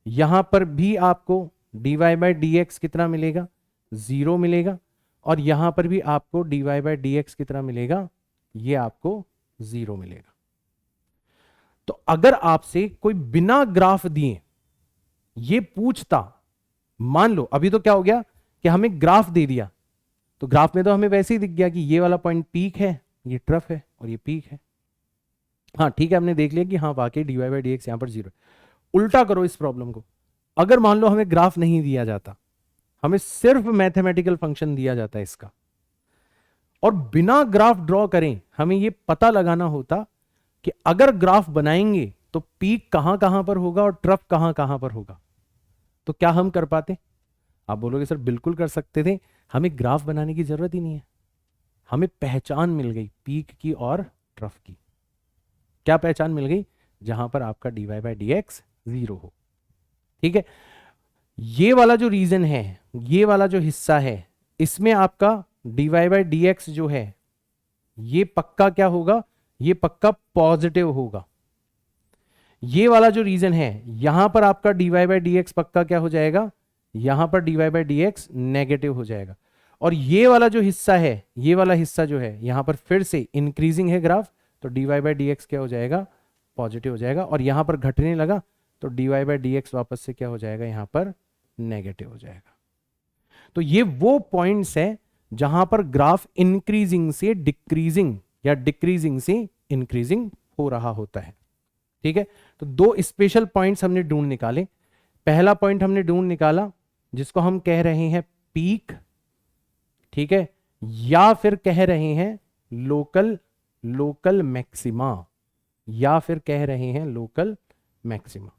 यहां पर भी आपको dy बाई डी एक्स कितना मिलेगा? 0 मिलेगा। और यहां पर भी आपको dy बाई डी एक्स कितना मिलेगा? ये आपको 0 मिलेगा। तो अगर आपसे कोई बिना ग्राफ दिए ये पूछता, मान लो अभी तो क्या हो गया कि हमें ग्राफ दे दिया, तो ग्राफ में तो हमें वैसे ही दिख गया कि ये वाला पॉइंट पीक है, ये ट्रफ है और ये पीक है। हाँ ठीक है, हमने देख लिया कि हाँ वाकई dy बाई डी एक्स यहां पर 0। उल्टा करो इस प्रॉब्लम को। अगर मान लो हमें ग्राफ नहीं दिया जाता, हमें सिर्फ मैथमेटिकल फंक्शन दिया जाता है इसका, और बिना ग्राफ ड्रॉ करें हमें यह पता लगाना होता कि अगर ग्राफ बनाएंगे तो पीक कहां कहां पर होगा और ट्रफ कहां कहां पर होगा, तो क्या हम कर पाते? आप बोलोगे सर बिल्कुल कर सकते थे, हमें ग्राफ बनाने की जरूरत ही नहीं है। हमें पहचान मिल गई पीक की और ट्रफ की। क्या पहचान मिल गई? जहां पर आपका dy बाई डी एक्स 0 हो। ठीक है, ये वाला जो रीजन है, ये वाला जो हिस्सा है, इसमें आपका dy बाई डी एक्स जो है ये पक्का क्या होगा? ये पक्का पॉजिटिव होगा। ये वाला जो रीजन है, यहां पर आपका dy बाई डी एक्स पक्का क्या हो जाएगा? यहां पर dy by D x negative हो जाएगा। और ये वाला जो हिस्सा है, ये वाला हिस्सा जो है, यहां पर फिर से इंक्रीजिंग है ग्राफ, तो dy बाई डी एक्स क्या हो जाएगा? पॉजिटिव हो जाएगा। और यहां पर घटने लगा तो dy बाई डी एक्स वापस से क्या हो जाएगा? यहां पर नेगेटिव हो जाएगा। तो ये वो पॉइंट्स है जहां पर ग्राफ इंक्रीजिंग से डिक्रीजिंग या डिक्रीजिंग से इंक्रीजिंग हो रहा होता है। ठीक है, तो दो स्पेशल पॉइंट्स हमने ढूंढ निकाले। पहला पॉइंट हमने ढूंढ निकाला जिसको हम कह रहे हैं पीक, ठीक है, या फिर कह रहे हैं लोकल मैक्सिमा, या फिर कह रहे हैं लोकल मैक्सिमा।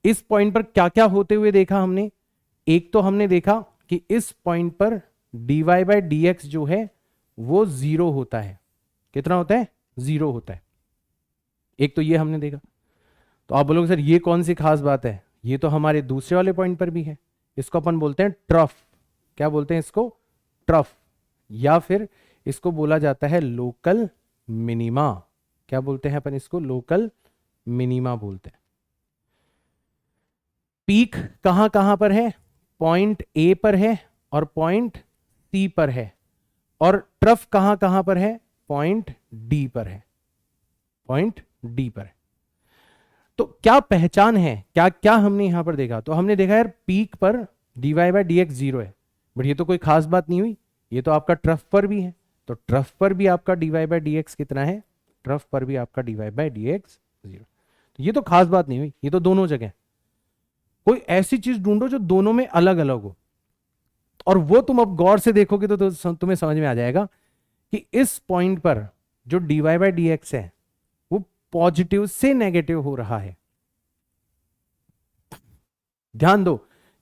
इस पॉइंट पर क्या क्या होते हुए देखा हमने? एक तो हमने देखा कि इस पॉइंट पर dy बाई डी एक्स जो है वो 0 होता है। कितना होता है? 0 होता है। एक तो ये हमने देखा। तो आप बोलोगे सर ये कौन सी खास बात है? ये तो हमारे दूसरे वाले पॉइंट पर भी है। इसको अपन बोलते हैं ट्रफ। क्या बोलते हैं इसको? ट्रफ। या फिर इसको बोला जाता है लोकल मिनिमा। क्या बोलते हैं अपन इसको? लोकल मिनिमा बोलते हैं। पीक कहां कहां पर है? पॉइंट ए पर है और पॉइंट सी पर है। और ट्रफ कहां कहां पर है? पॉइंट डी पर है। पॉइंट डी पर है। तो क्या पहचान है? क्या क्या हमने यहां पर देखा? तो हमने देखा यार पीक पर dy बाई डी एक्स 0 है, बट ये तो कोई खास बात नहीं हुई। ये तो आपका ट्रफ पर भी है, तो ट्रफ पर भी आपका dy बाई डी एक्स कितना है? ट्रफ पर भी आपका dy बाई डी एक्स 0। तो ये तो खास बात नहीं हुई, ये तो दोनों जगह। कोई ऐसी चीज ढूंढो जो दोनों में अलग अलग हो, और वो तुम अब गौर से देखोगे तो तुम्हें समझ में आ जाएगा कि इस पॉइंट पर जो dy बाई डी एक्स है वो पॉजिटिव से नेगेटिव हो रहा है। ध्यान दो,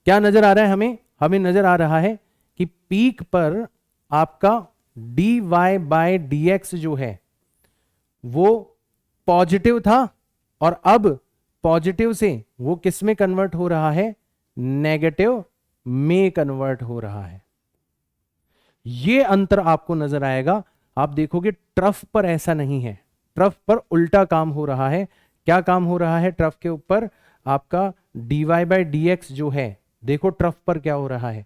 क्या नजर आ रहा है हमें? हमें नजर आ रहा है कि पीक पर आपका dy बाई डी एक्स जो है वो पॉजिटिव था, और अब पॉजिटिव से वो किस में कन्वर्ट हो रहा है? नेगेटिव में कन्वर्ट हो रहा है। ये अंतर आपको नजर आएगा। आप देखोगे ट्रफ पर ऐसा नहीं है, ट्रफ पर उल्टा काम हो रहा है। क्या काम हो रहा है ट्रफ के ऊपर? आपका dy बाई डी एक्स जो है, देखो ट्रफ पर क्या हो रहा है,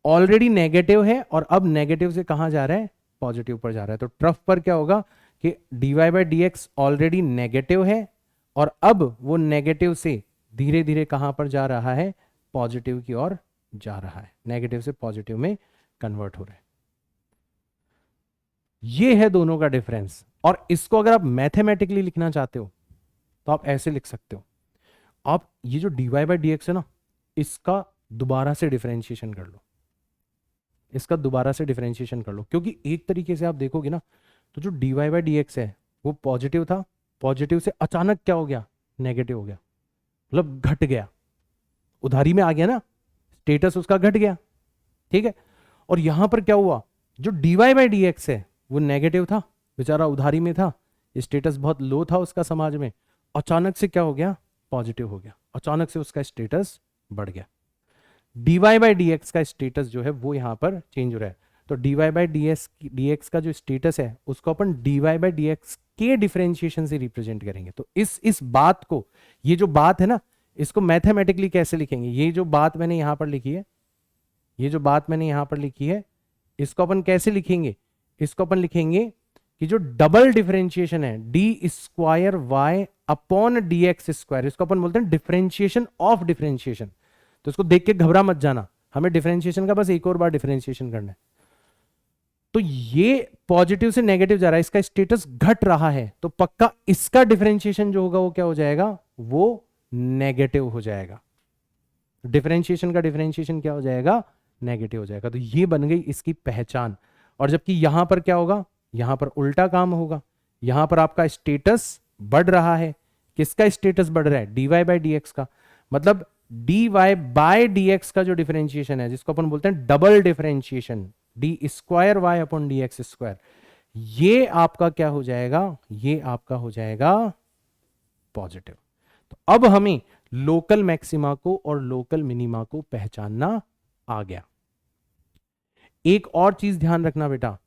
ऑलरेडी नेगेटिव है और अब नेगेटिव से कहां जा रहा है? पॉजिटिव पर जा रहा है। तो ट्रफ पर क्या होगा कि dy by D x already negative है और अब वो नेगेटिव से धीरे धीरे कहां पर जा रहा है? पॉजिटिव की ओर जा रहा है, नेगेटिव से पॉजिटिव में कन्वर्ट हो रहा है। ये है दोनों का डिफरेंस। और इसको अगर आप मैथमेटिकली लिखना चाहते हो तो आप ऐसे लिख सकते हो। आप ये जो dy बाई डी एक्स है ना, इसका दोबारा से डिफरेंशिएशन कर लो, इसका दोबारा से डिफरेंशिएशन कर लो। क्योंकि एक तरीके से आप देखोगे ना, तो जो dy बाई डी एक्स है वो पॉजिटिव था, पॉजिटिव से अचानक क्या हो गया, नेगेटिव हो गया, मतलब घट गया, उधारी में आ गया ना, स्टेटस उसका घट गया, ठीक है। और यहां पर क्या हुआ, जो dy बाई डी एक्स है वो नेगेटिव था, बेचारा उधारी में था, स्टेटस बहुत लो था उसका समाज में, अचानक से क्या हो गया, पॉजिटिव हो गया, अचानक से उसका स्टेटस बढ़ गया। dy बाई डी एक्स का स्टेटस जो है वो यहां पर चेंज हो रहा है। तो dy बाई डी एक्स का जो स्टेटस है उसको अपन dy बाई डी एक्स के डिफरेंशिएशन से रिप्रेजेंट करेंगे। तो इस बात को, ये जो बात है ना, इसको मैथमेटिकली कैसे लिखेंगे, ये जो बात मैंने यहां पर लिखी है, ये जो बात मैंने यहां पर लिखी है, इसको अपन कैसे लिखेंगे, इसको अपन लिखेंगे कि जो डबल डिफरेंशिएशन है d square y upon d x square, इसको अपन बोलते हैं डिफरेंशिएशन ऑफ डिफरेंशिएशन। तो इसको देख के घबरा मत जाना, हमें डिफरेंशिएशन का बस एक और बार डिफरेंशिएशन करना है। तो ये पॉजिटिव से नेगेटिव जा रहा है, इसका स्टेटस घट रहा है, तो पक्का इसका डिफरेंशिएशन जो होगा वो क्या हो जाएगा, वो नेगेटिव हो जाएगा। डिफरेंशिएशन का डिफरेंशिएशन क्या हो जाएगा, नेगेटिव हो जाएगा। तो ये बन गई इसकी पहचान। और जबकि यहां पर क्या होगा, यहां पर उल्टा काम होगा, यहां पर आपका स्टेटस बढ़ रहा है, किसका स्टेटस बढ़ रहा है, dy बाई डी एक्स का। मतलब dy बाय डी एक्स का जो डिफरेंशिएशन है, जिसको अपन बोलते हैं double differentiation, d square y upon d x square, ये आपका क्या हो जाएगा, ये आपका हो जाएगा पॉजिटिव। तो अब हमें लोकल मैक्सिमा को और लोकल मिनिमा को पहचानना आ गया। एक और चीज ध्यान रखना बेटा,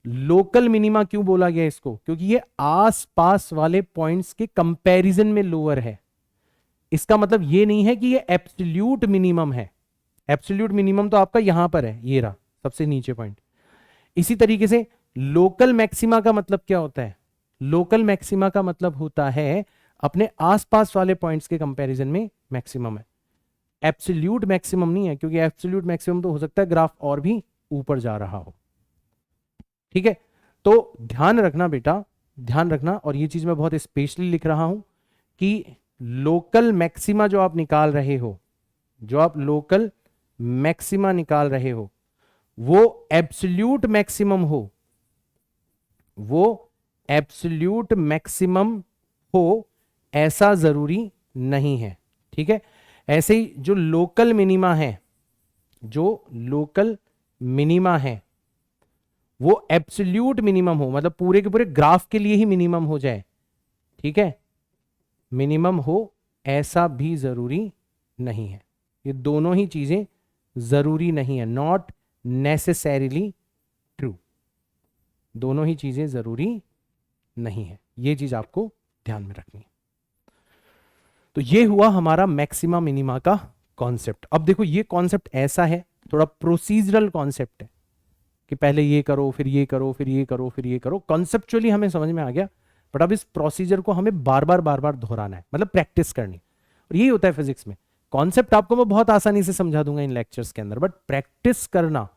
लोकल मिनिमा क्यों बोला गया इसको, क्योंकि ये आसपास वाले पॉइंट्स के कंपैरिजन में लोअर है। इसका मतलब ये नहीं है कि ये एब्सोल्यूट मिनिमम है, एब्सोल्यूट मिनिमम तो आपका यहां पर है, ये रहा सबसे नीचे पॉइंट। इसी तरीके से लोकल मैक्सिमा का मतलब क्या होता है, लोकल मैक्सिमा का मतलब होता है अपने आसपास वाले पॉइंट्स के कंपैरिजन में मैक्सिमम है, एब्सोल्यूट मैक्सिमम नहीं है, क्योंकि एब्सोल्यूट मैक्सिमम तो हो सकता है ग्राफ और भी ऊपर जा रहा हो, ठीक है। तो ध्यान रखना बेटा, ध्यान रखना, और ये चीज मैं बहुत स्पेशली लिख रहा हूं कि लोकल मैक्सिमा जो आप निकाल रहे हो, जो आप लोकल मैक्सिमा निकाल रहे हो, वो एब्सोल्यूट मैक्सिमम हो, वो एब्सोल्यूट मैक्सिमम हो ऐसा जरूरी नहीं है, ठीक है। ऐसे ही जो लोकल मिनिमा है, जो लोकल मिनिमा है वो एब्सोल्यूट मिनिमम हो, मतलब पूरे के पूरे ग्राफ के लिए ही मिनिमम हो जाए, ठीक है, मिनिमम हो ऐसा भी जरूरी नहीं है। ये दोनों ही चीजें जरूरी नहीं है, नॉट नेसेसरीली ट्रू, दोनों ही चीजें जरूरी नहीं है, ये चीज आपको ध्यान में रखनी है। तो ये हुआ हमारा मैक्सिमा मिनिमा का कॉन्सेप्ट। अब देखो ये कॉन्सेप्ट ऐसा है, थोड़ा प्रोसीजरल कॉन्सेप्ट है कि पहले ये करो फिर ये करो फिर ये करो फिर ये करो, कॉन्सेप्चुअली हमें समझ में आ गया, बट अब इस प्रोसीजर को हमें बार बार दोहराना है, मतलब प्रैक्टिस करनी। और यही होता है फिजिक्स में, कॉन्सेप्ट आपको मैं बहुत आसानी से समझा दूंगा इन लेक्चर्स के अंदर, बट प्रैक्टिस करना,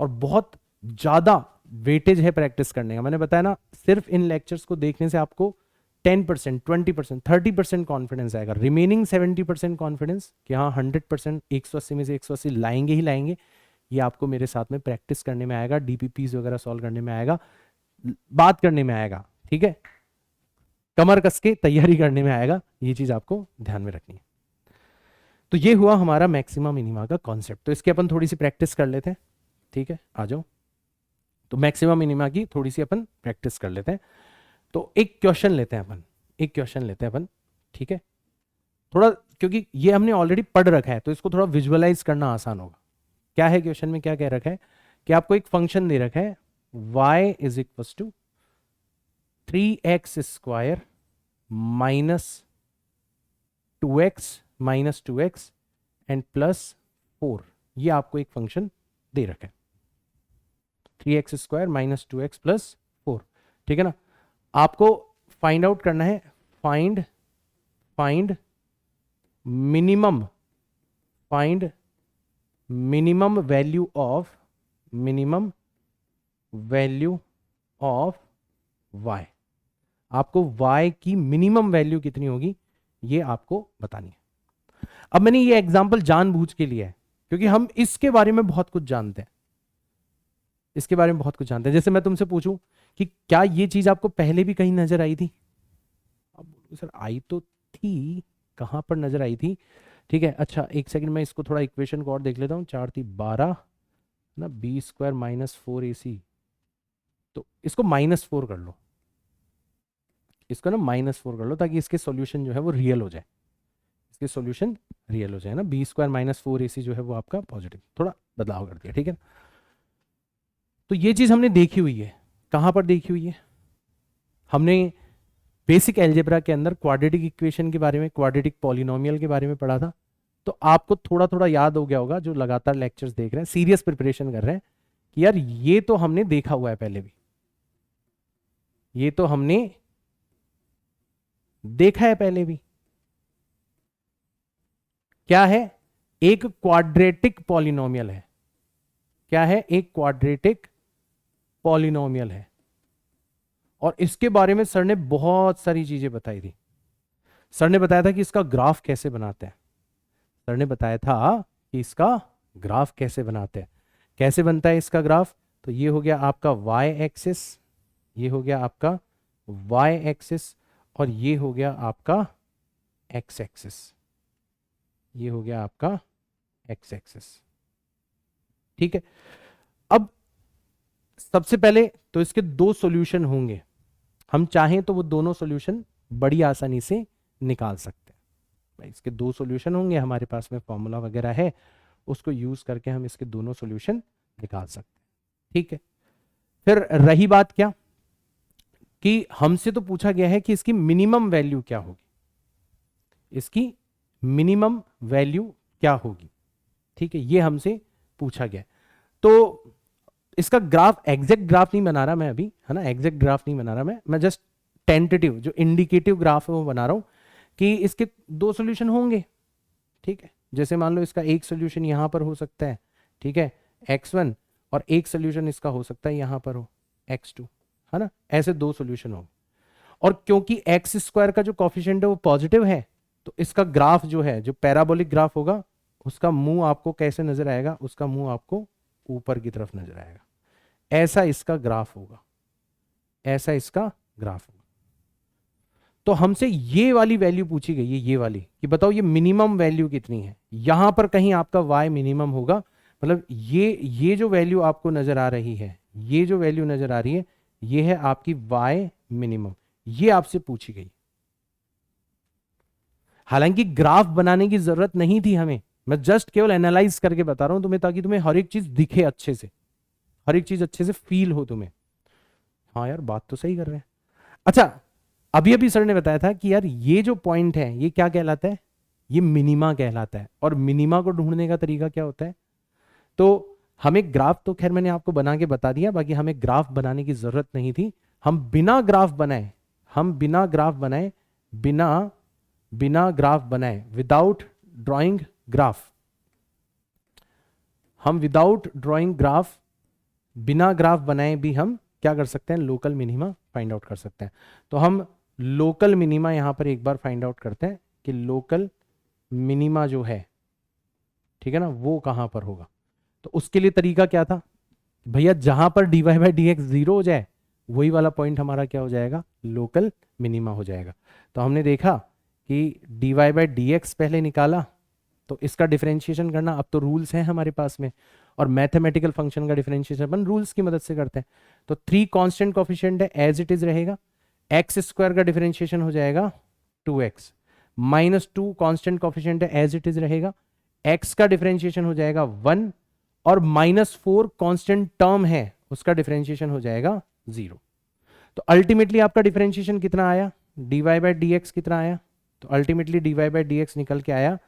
और बहुत ज्यादा वेटेज है प्रैक्टिस करने का। मैंने बताया ना, सिर्फ इन लेक्चर्स को देखने से आपको 10%, 20%, 30% कॉन्फिडेंस आएगा, रिमेनिंग 70% कॉन्फिडेंस कि हाँ 100%, 180 में से 180 लाएंगे ही लाएंगे, ये आपको मेरे साथ में प्रैक्टिस करने में आएगा, डीपीपीज वगैरह सॉल्व करने में आएगा, बात करने में आएगा, ठीक है, कमर कस के तैयारी करने में आएगा, ये चीज आपको ध्यान में रखनी है। तो ये हुआ हमारा मैक्सिमा मिनिमा का कॉन्सेप्ट। तो इसकी अपन थोड़ी सी प्रैक्टिस कर लेते हैं, ठीक है, आ जाओ। तो मैक्सिमा मिनिमा की थोड़ी सी अपन प्रैक्टिस कर लेते हैं। तो एक क्वेश्चन लेते हैं अपन, एक क्वेश्चन लेते हैं अपन, ठीक है, थोड़ा, क्योंकि ये हमने ऑलरेडी पढ़ रखा है तो इसको थोड़ा विजुअलाइज करना आसान होगा। क्या है क्वेश्चन में, क्या कह रखा है कि आपको एक फंक्शन दे रखा है y is equal to 3x square minus 2x and plus 4, ये आपको एक फंक्शन दे रखा है 3x square minus 2x plus 4, ठीक है ना। आपको फाइंड आउट करना है, find minimum value of y। आपको y की मिनिमम वैल्यू कितनी होगी ये आपको बतानी है। अब मैंने ये एग्जांपल जानबूझ के लिया है क्योंकि हम इसके बारे में बहुत कुछ जानते हैं, इसके बारे में बहुत कुछ जानते हैं। जैसे मैं तुमसे पूछूं कि क्या ये चीज आपको पहले भी कहीं नजर आई थी? अब बोलोगे सर आई तो थी, कहां पर नजर आई थी? ठीक है, अच्छा एक सेकंड मैं इसको थोड़ा इक्वेशन को और देख लेता हूँ। 4 × 3 = 12 ना, b² - 4ac, तो इसको -4 कर लो, इसको ना -4 कर लो, ताकि इसके सॉल्यूशन जो है वो रियल हो जाए, इसके सॉल्यूशन रियल हो जाए ना। b² - 4ac जो है वो आपका पॉजिटिव, थोड़ा बदलाव कर दिया, ठीक है। तो ये चीज हमने देखी हुई है, कहां पर देखी हुई है? हमने बेसिक अलजेब्रा के अंदर क्वाड्रेटिक इक्वेशन के बारे में, क्वाड्रेटिक पॉलिनोमियल के बारे में पढ़ा था। तो आपको थोड़ा थोड़ा याद हो गया होगा, जो लगातार लेक्चर्स देख रहे हैं, सीरियस प्रिपरेशन कर रहे हैं, कि यार ये तो हमने देखा हुआ है पहले भी, ये तो हमने देखा है पहले भी। क्या है? एक क्वाड्रेटिक पॉलिनोमियल है। क्या है? एक क्वाड्रेटिक पॉलिनोमियल है। और इसके बारे में सर ने बहुत सारी चीजें बताई थी। सर ने बताया था कि इसका ग्राफ कैसे बनाते हैं। सर ने बताया था कि इसका ग्राफ कैसे बनाते हैं। कैसे बनता है इसका ग्राफ? तो ये हो गया आपका y एक्सिस, ये हो गया आपका y एक्सिस, और ये हो गया आपका x एक्सिस, ये हो गया आपका x एक्सिस। ठीक है, अब सबसे पहले तो इसके दो सॉल्यूशन होंगे। हम चाहें तो वो दोनों सॉल्यूशन बड़ी आसानी से निकाल सकते हैं। भाई इसके दो सॉल्यूशन होंगे, हमारे पास में फॉर्मूला वगैरह है, उसको यूज करके हम इसके दोनों सॉल्यूशन निकाल सकते हैं। ठीक है, फिर रही बात क्या, कि हमसे तो पूछा गया है कि इसकी मिनिमम वैल्यू क्या होगी, इसकी मिनिमम वैल्यू क्या होगी। ठीक है, ये हमसे पूछा गया। तो इसका ग्राफ, एग्जैक्ट ग्राफ नहीं बना रहा मैं अभी, है ना, एग्जैक्ट ग्राफ नहीं बना रहा मैं जस्ट टेंटेटिव जो इंडिकेटिव ग्राफ है वो बना रहा हूं, कि इसके दो सॉल्यूशन होंगे। ठीक है, जैसे मान लो इसका एक सॉल्यूशन यहां पर हो सकता है, ठीक है, x1, और एक सॉल्यूशन इसका हो सकता है यहां पर हो x2, है ना, ऐसे दो सॉल्यूशन हो। और क्योंकि x² का जो कॉफिशिएंट है वो पॉजिटिव है, तो इसका ग्राफ जो है, जो पैराबोलिक ग्राफ होगा, उसका मुंह आपको कैसे नजर आएगा? उसका मुंह आपको ऊपर की तरफ नजर आएगा। ऐसा इसका ग्राफ होगा, ऐसा इसका ग्राफ होगा। तो हमसे ये वाली वैल्यू पूछी गई है, ये वाली, कि बताओ ये मिनिमम वैल्यू कितनी है। यहां पर कहीं आपका y मिनिमम होगा, मतलब ये जो वैल्यू आपको नजर आ रही है, ये जो वैल्यू नजर आ रही है, ये है आपकी y मिनिमम। ये आपसे पूछी गई। हालांकि ग्राफ बनाने की जरूरत नहीं थी हमें, मैं जस्ट केवल एनालाइज करके बता रहा हूं तुम्हें, ताकि तुम्हें हर एक चीज दिखे अच्छे से, हर एक चीज अच्छे से फील हो तुम्हें। हाँ यार, बात तो सही कर रहे हैं। अच्छा, अभी अभी सर ने बताया था कि यार ये जो पॉइंट है ये क्या कहलाता है? ये मिनिमा कहलाता है। और मिनिमा को ढूंढने का तरीका क्या होता है? तो हमें ग्राफ तो खैर मैंने आपको बना के बता दिया, बाकी हमें ग्राफ बनाने की जरूरत नहीं थी। हम बिना ग्राफ बनाए, हम बिना ग्राफ बनाए, बिना ग्राफ बनाए, विदाउट ड्राइंग ग्राफ, हम विदाउट ड्राइंग ग्राफ, बिना ग्राफ बनाए भी हम क्या कर सकते हैं? लोकल मिनिमा फाइंड आउट कर सकते हैं। तो हम लोकल मिनिमा यहां पर एक बार फाइंड आउट करते हैं कि लोकल मिनिमा जो है, ठीक है ना, वो कहां पर होगा। तो उसके लिए तरीका क्या था भैया? जहां पर dy/dx 0 हो जाए, वही वाला पॉइंट हमारा क्या हो जाएगा? लोकल मिनिमा हो जाएगा। तो हमने देखा कि dy/dx पहले निकाला, तो इसका डिफरेंशिएशन करना, अब तो रूल्स हैं हमारे पास में, और मैथमेटिकल फंक्शन का डिफरेंशिएशन अपन रूल्स की मदद से करते हैं। तो 3 कांस्टेंट कोफिशिएंट है, एज इट इज रहेगा। x² का डिफरेंशिएशन हो जाएगा 2x, -2 कांस्टेंट कोफिशिएंट है, एज इट इज रहेगा। x का डिफरेंशिएशन हो जाएगा 1, और -4 कांस्टेंट टर्म है, उसका डिफरेंशिएशन हो जाएगा 0। तो अल्टीमेटली आपका डिफरेंशिएशन कितना आया? dy/dx कितना आया? तो अल्टीमेटली dy/dx निकल के आया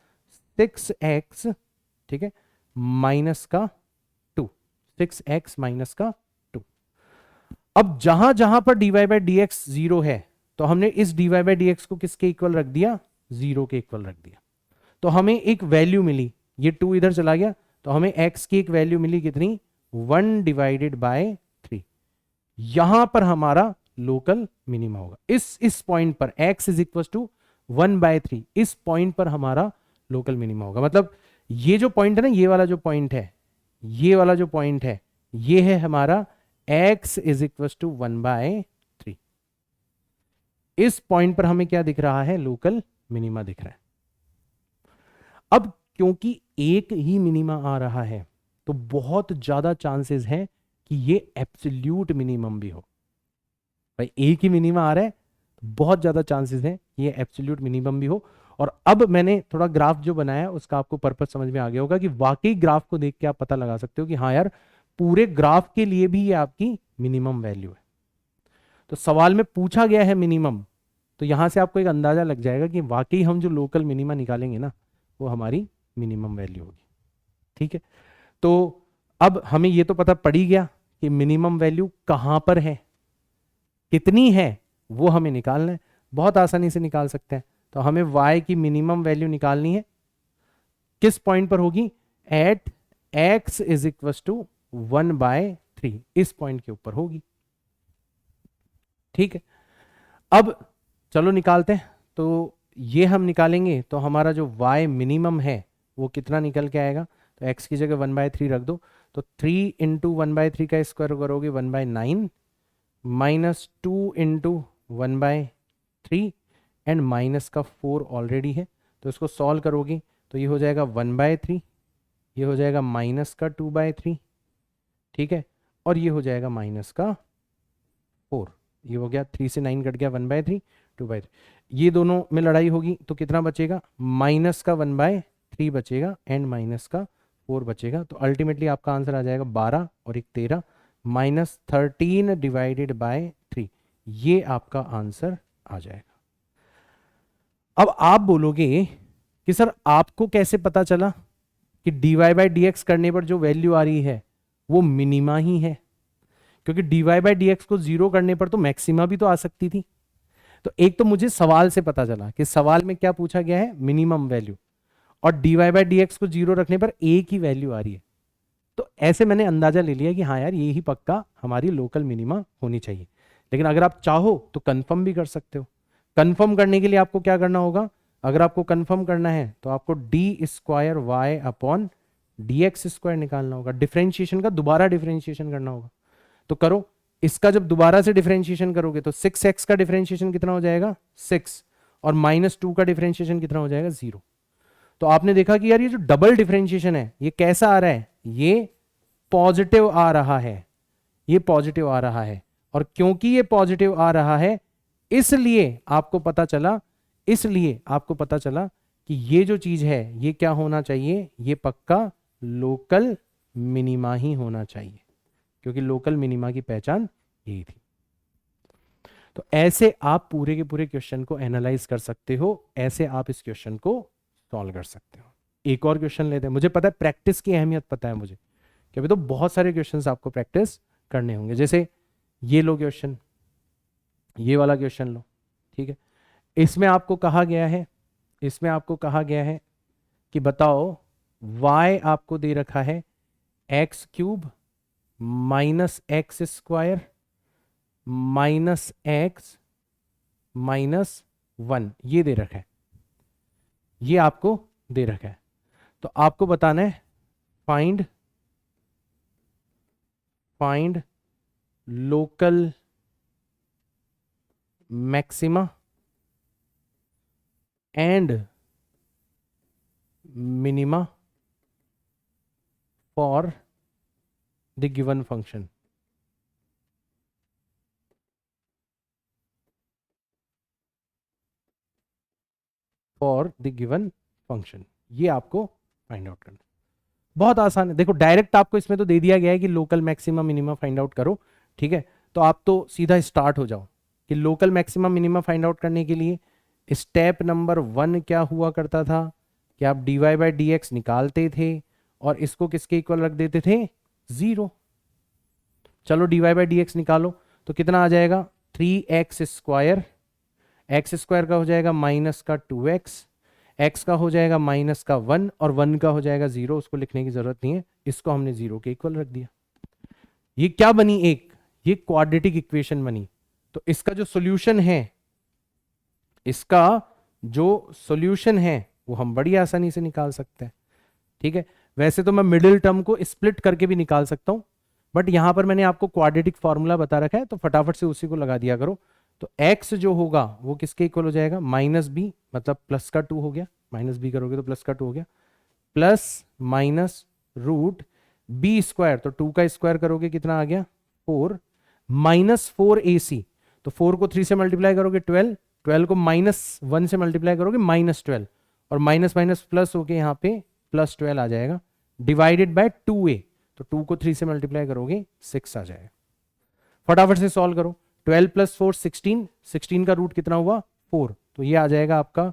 6x, ठीक है, -2, 6x -2। अब जहां जहां पर dy/dx 0 है, तो हमने इस dy/dx को किसके इक्वल रख दिया? 0 के इक्वल रख दिया। तो हमें एक वैल्यू मिली, ये 2 इधर चला गया, तो हमें x की एक वैल्यू मिली कितनी? 1/3। यहां पर हमारा लोकल मिनिमा होगा, इस पॉइंट पर x = 1/3, इस पॉइंट पर हमारा लोकल मिनिमा होगा। मतलब ये जो पॉइंट है ना, ये वाला जो पॉइंट है, ये वाला जो पॉइंट है, ये है हमारा x इज इक्वल टू 1/3। इस पॉइंट पर हमें क्या दिख रहा है? लोकल मिनिमा दिख रहा है। अब क्योंकि एक ही मिनिमा आ रहा है तो बहुत ज्यादा चांसेस हैं कि ये एब्सोल्यूट मिनिमम भी हो। भाई एक ही मिनिमा आ रहा है तो बहुत ज्यादा चांसेस हैं ये एब्सोल्यूट मिनिमम भी हो। और अब मैंने थोड़ा ग्राफ जो बनाया उसका आपको पर्पस समझ में आ गया होगा कि वाकई ग्राफ को देख के आप पता लगा सकते हो कि हाँ यार पूरे ग्राफ के लिए भी ये आपकी मिनिमम वैल्यू है। तो सवाल में पूछा गया है मिनिमम, तो यहां से आपको एक अंदाजा लग जाएगा कि वाकई हम जो लोकल मिनिमा निकालेंगे ना वो हमारी मिनिमम वैल्यू होगी। ठीक है, तो अब हमें ये तो पता पड़ ही गया कि मिनिमम वैल्यू कहां पर है, कितनी है, वो हमें निकालना है। बहुत आसानी से निकाल सकते हैं। तो हमें y की मिनिमम वैल्यू निकालनी है, किस पॉइंट पर होगी? At x is equal to 1/3, इस पॉइंट के ऊपर होगी। ठीक है, अब चलो निकालते हैं। तो ये हम निकालेंगे तो हमारा जो y मिनिमम है वो कितना निकल के आएगा? तो x की जगह 1/3 रख दो, तो 3 इंटू 1/3 का स्क्वायर करोगे 1/9 माइनस 2 इंटू 1/3 एंड माइनस का 4 ऑलरेडी है, तो इसको सॉल्व करोगे तो ये हो जाएगा 1/3, ये हो जाएगा माइनस का 2/3, ठीक है, और ये हो जाएगा माइनस का 4। ये हो गया 3 से 9 कट गया 1/3 2/3। ये दोनों में लड़ाई होगी तो कितना बचेगा? माइनस का 1/3 बचेगा एंड माइनस का 4 बचेगा। तो अल्टीमेटली आपका आंसर आ जाएगा 12 और एक 13 -13 डिवाइडेड बाय 3। ये आपका आंसर आ जाएगा। अब आप बोलोगे कि सर आपको कैसे पता चला कि dy/dx करने पर जो वैल्यू आ रही है वो मिनिमा ही है? क्योंकि dy/dx को 0 करने पर तो मैक्सिमा भी तो आ सकती थी। तो एक तो मुझे सवाल से पता चला कि सवाल में क्या पूछा गया है? मिनिमम वैल्यू, और dy/dx को 0 रखने पर एक ही वैल्यू आ रही है। तो ऐसे मैंने अंदाजा ले लिया कि हाँ यार ये ही पक्का हमारी लोकल मिनिमा होनी चाहिए। लेकिन अगर आप चाहो तो कंफर्म भी कर सकते हो। कंफर्म करने के लिए आपको क्या करना होगा? अगर आपको कंफर्म करना है तो आपको d square y upon dx square निकालना होगा। डिफरेंशिएशन का दोबारा डिफरेंशिएशन करना होगा। तो करो, इसका जब दोबारा से डिफरेंशिएशन करोगे तो 6x का डिफरेंशिएशन कितना हो जाएगा? 6, और -2 का डिफरेंशिएशन कितना हो जाएगा? 0। तो आपने देखा कि यार ये जो डबल डिफरेंशिएशन है ये कैसा आ रहा है? ये पॉजिटिव आ रहा है, ये पॉजिटिव आ रहा है। और क्योंकि ये पॉजिटिव आ रहा है इसलिए आपको पता चला, इसलिए आपको पता चला कि ये जो चीज है ये क्या होना चाहिए? ये पक्का लोकल मिनिमा ही होना चाहिए, क्योंकि लोकल मिनिमा की पहचान यही थी। तो ऐसे आप पूरे के पूरे क्वेश्चन को एनालाइज कर सकते हो, ऐसे आप इस क्वेश्चन को सॉल्व कर सकते हो। एक और क्वेश्चन लेते हैं। मुझे पता है प्रैक्टिस की अहमियत पता है मुझे, कि अभी तो बहुत सारे क्वेश्चंस आपको प्रैक्टिस करने होंगे। जैसे ये लो क्वेश्चन, ये वाला क्वेश्चन लो, ठीक है। इसमें आपको कहा गया है, इसमें आपको कहा गया है कि बताओ y आपको दे रखा है x³ -x² -x -1, ये दे रखा है, ये आपको दे रखा है। तो आपको बताना है find local maxima and minima for the given function. For the given function, ये आपको फाइंड आउट करना। बहुत आसान है। देखो डायरेक्ट आपको इसमें तो दे दिया गया है कि local maxima minima find out करो, ठीक है। तो आप तो सीधा स्टार्ट हो जाओ कि local maxima minima find out करने के लिए स्टेप नंबर 1 क्या हुआ करता था कि आप dy/dx निकालते थे और इसको किसके इक्वल रख देते थे? 0। चलो dy/dx निकालो तो कितना आ जाएगा? 3x², x² का हो जाएगा -2x, x का हो जाएगा -1 और 1 का हो जाएगा 0। उसको लिखने की जरूरत नहीं है, इसको हमने 0 के इक्वल रख दिया। ये क्या बनी? ये क्वाड्रेटिक इक्वेशन बनी। तो इसका जो सॉल्यूशन है, इसका जो सॉल्यूशन है वो हम बड़ी आसानी से निकाल सकते हैं, ठीक है। वैसे तो मैं मिडिल टर्म को स्प्लिट करके भी निकाल सकता हूं, बट यहां पर मैंने आपको क्वाड्रेटिक फॉर्मूला बता रखा है, तो फटाफट से उसी को लगा दिया करो। तो x जो होगा वो किसके इक्वल हो जाएगा, माइनस बी, मतलब प्लस का 2 हो गया, माइनस बी करोगे तो प्लस का 2 हो गया, plus minus root B square, तो 2 का स्क्वायर करोगे कितना आ गया 4, माइनस 4ac, तो 4 को 3 से मल्टीप्लाई करोगे 12, 12 को माइनस 1 से मल्टीप्लाई करोगे माइनस 12, और माइनस माइनस प्लस होके यहाँ पे प्लस 12 आ जाएगा, डिवाइडेड बाय 2a, तो 2 को 3 से मल्टीप्लाई करोगे 6 आ जाएगा। फटाफट से सॉल्व करो, 12 प्लस 4 16, 16 का रूट कितना हुआ 4, तो ये आ जाएगा आपका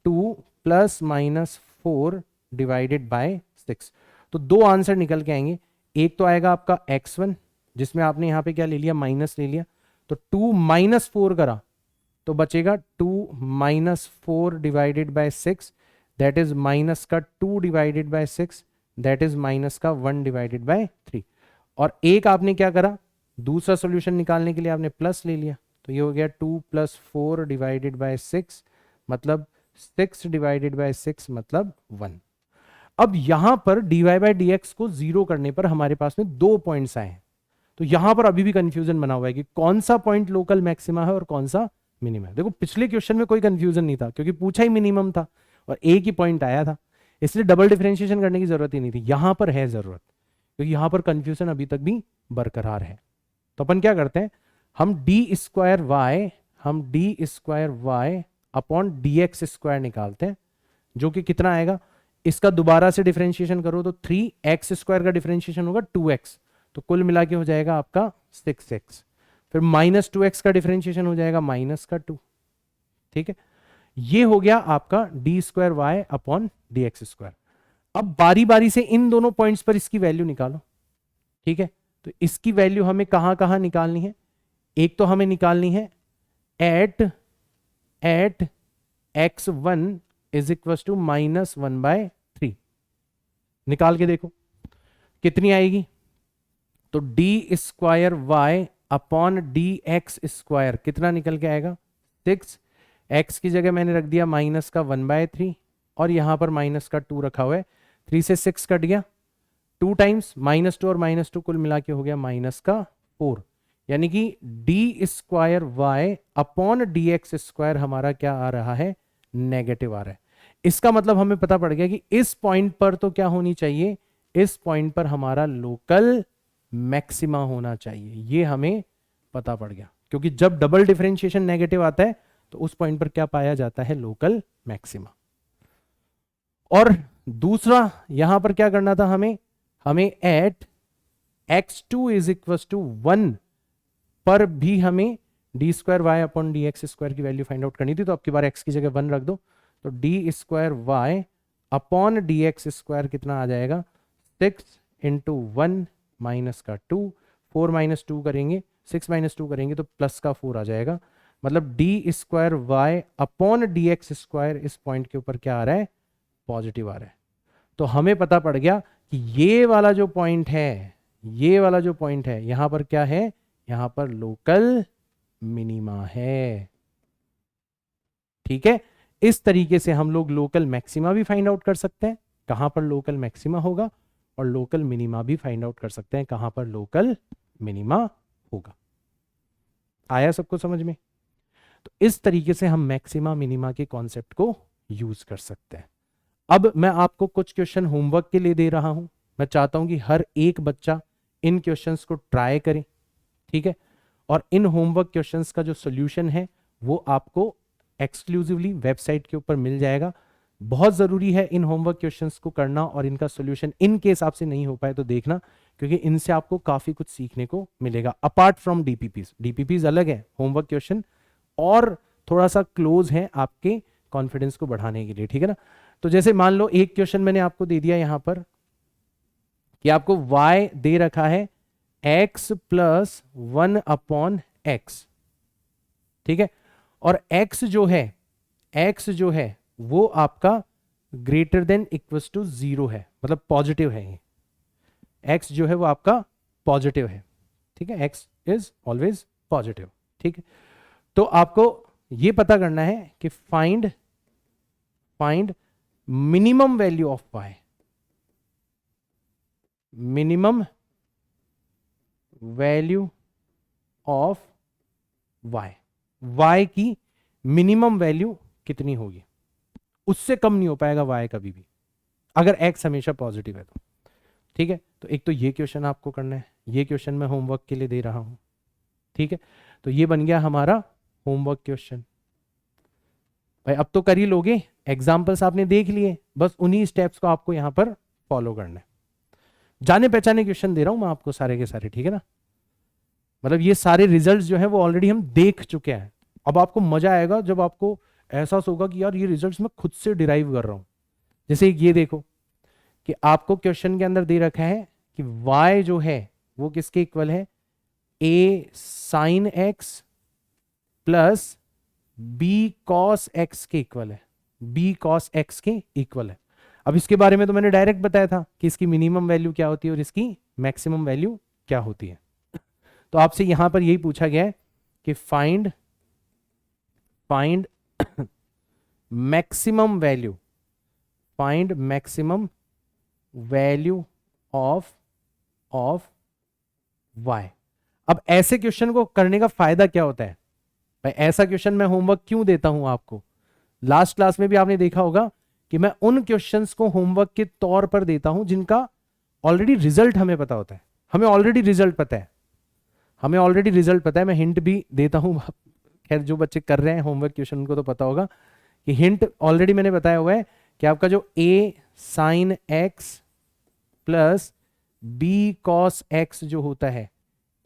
2 प्लस माइनस 4 डिवाइडेड बाय 6। तो दो आंसर निकल के आएंगे, एक तो आएगा आपका x1 जिसमें आपने यहाँ पे क्या ले लिया, माइनस ले लिया, तो 2 माइनस 4 करा तो बचेगा 2 minus 4 divided by 6, that is minus का 2 divided by 6, that is minus का 1 डिवाइडेड बाय 3। और एक आपने क्या करा, दूसरा सॉल्यूशन निकालने के लिए आपने प्लस ले लिया, तो ये हो गया 2 प्लस 4 डिवाइडेड बाय 6, मतलब 6 डिवाइडेड बाय 6 मतलब 1। अब यहां पर dy बाय dx को जीरो करने पर हमारे पास में 2 पॉइंट्स आए हैं, तो यहां पर अभी भी कंफ्यूजन बना हुआ है कि कौन सा पॉइंट लोकल मैक्सिमा है और कौन सा मिनिमम है। देखो पिछले क्वेश्चन में कोई कंफ्यूजन नहीं था क्योंकि पूछा ही मिनिमम था और एक ही पॉइंट आया था, इसलिए डबल डिफरेंशिएशन करने की जरूरत ही नहीं थी। यहां पर है जरूरत क्योंकि यहां पर कंफ्यूजन अभी तक भी बरकरार है। तो अपन क्या करते हैं, हम d square y upon d x square निकालते हैं, जो कि कितना आएगा, इसका दोबारा से डिफरेंशिएशन करो तो 3x स्क्वायर का डिफरेंशिएशन होगा 2x, तो कुल मिला के हो जाएगा आपका 6x, फिर माइनस 2x का डिफरेंशिएशन हो जाएगा माइनस का 2। ठीक है, ये हो गया आपका d square y upon d x square. अब बारी बारी से इन दोनों पॉइंट्स पर इसकी वैल्यू निकालो। ठीक है, तो इसकी वैल्यू हमें कहां कहां निकालनी है, एक तो हमें निकालनी है at x1 is equal to minus 1/3, निकाल के देखो कितनी आएगी, तो d square y upon d x square कितना निकल के आएगा 6, x की जगह मैंने रख दिया माइनस का 1/3 और यहां पर माइनस का 2 रखा हुआ है, 3 से 6 कट गया, 2 टाइम्स -2 और -2 कुल मिला के हो गया माइनस का 4, यानी कि d square y upon d x square हमारा क्या आ रहा है, नेगेटिव आ रहा है। इसका मतलब हमें पता पड़ गया कि इस पॉइंट पर तो क्या होनी चाहिए, इस पॉइंट पर हमारा लोकल मैक्सिमा होना चाहिए, ये हमें पता पड़ गया क्योंकि जब डबल डिफरेंशिएशन नेगेटिव आता है तो उस पॉइंट पर क्या पाया जाता है, लोकल मैक्सिमा। और दूसरा यहां पर क्या करना था हमें eight x2 is equal to 1 पर भी हमें d square y upon d x square की वैल्यू फाइंड आउट करनी थी, तो अब की बार x की जगह 1 रख दो, तो d square y upon d x square कितना आ जाएगा 6 इंटू 1 माइनस का 2, 4 माइनस 2 करेंगे, 6 माइनस 2 करेंगे तो प्लस का 4 आ जाएगा, मतलब d square y upon d x square इस पॉइंट के ऊपर क्या आ रहा है, पॉजिटिव आ रहा है। तो हमें पता पड़ गया कि ये वाला जो पॉइंट है, ये वाला जो पॉइंट है यहां पर क्या है, यहां पर लोकल मिनिमा है। ठीक है, इस तरीके से हम लोग लोकल मैक्सिमा भी फाइंड आउट कर सकते हैं कहां पर लोकल मैक्सिमा होगा, और लोकल मिनिमा भी फाइंड आउट कर सकते हैं कहां पर लोकल मिनिमा होगा। आया सबको समझ में? तो इस तरीके से हम मैक्सिमा मिनिमा के कॉन्सेप्ट को यूज कर सकते हैं। अब मैं आपको कुछ क्वेश्चन होमवर्क के लिए दे रहा हूं, मैं चाहता हूं कि हर एक बच्चा इन क्वेश्चंस को ट्राई करे। ठीक है, और इन होमवर्क क्वेश्चंस का जो सॉल्यूशन है वो आपको एक्सक्लूसिवली वेबसाइट के ऊपर मिल जाएगा। बहुत जरूरी है इन होमवर्क क्वेश्चंस को करना और इनका सॉल्यूशन इन केस आपसे नहीं हो पाए तो देखना, क्योंकि इनसे आपको काफी कुछ सीखने को मिलेगा अपार्ट फ्रॉम डीपीपीज। डीपीपीज अलग है, होमवर्क क्वेश्चन और थोड़ा सा क्लोज है आपके कॉन्फिडेंस को बढ़ाने के लिए। ठीक है ना, तो जैसे मान लो एक क्वेश्चन मैंने आपको दे दिया यहां पर कि आपको y दे रखा है x प्लस 1 अपॉन एक्स। ठीक है, और x जो है वो आपका ग्रेटर देन इक्वल्स टू 0 है, मतलब पॉजिटिव है ये, x जो है वो आपका पॉजिटिव है। ठीक है, x इज ऑलवेज पॉजिटिव। ठीक है, तो आपको ये पता करना है कि find minimum value of y, minimum value of y, y की मिनिमम वैल्यू कितनी होगी, उससे कम नहीं हो पाएगा y कभी भी, अगर x हमेशा पॉजिटिव है तो। ठीक है, तो एक तो ये क्वेश्चन आपको करना है, ये क्वेश्चन मैं होमवर्क के लिए दे रहा हूं। ठीक है, तो ये बन गया हमारा होमवर्क क्वेश्चन। भाई अब तो कर ही लोगे, एग्जाम्पल्स आपने देख लिए, बस उन्हीं स्टेप्स को आपको यहां पर फॉलो करना है। जाने पहचाने क्वेश्चन दे रहा हूं मैं आपको सारे के सारे, ठीक है ना, मतलब ये सारे रिजल्ट्स जो है वो ऑलरेडी हम देख चुके हैं। अब आपको मजा आएगा जब आपको एहसास होगा कि यार ये रिजल्ट्स मैं खुद से डिराइव कर रहा हूं। जैसे ये देखो कि आपको क्वेश्चन के अंदर दे रखा है कि y जो है वो किसके इक्वल है, a sine x plus b cos x के इक्वल है, b कॉस एक्स के इक्वल है। अब इसके बारे में तो मैंने डायरेक्ट बताया था कि इसकी मिनिमम वैल्यू क्या होती है और इसकी मैक्सिमम वैल्यू क्या होती है। तो आपसे यहां पर यही पूछा गया है कि find maximum value, find maximum value of y। अब ऐसे क्वेश्चन को करने का फायदा क्या होता है, भाई ऐसा क्वेश्चन मैं होमवर्क क्यों देता हूं आपको, लास्ट क्लास में भी आपने देखा होगा कि मैं उन क्वेश्चंस को होमवर्क के तौर पर देता हूं जिनका ऑलरेडी रिजल्ट हमें पता होता है, हमें ऑलरेडी रिजल्ट पता है, हमें ऑलरेडी रिजल्ट पता है। मैं हिंट भी देता हूं, खैर जो बच्चे कर रहे हैं होमवर्क क्वेश्चन उनको तो पता होगा कि हिंट ऑलरेडी मैंने बताया हुआ है कि आपका जो a sine x plus b cos x जो होता है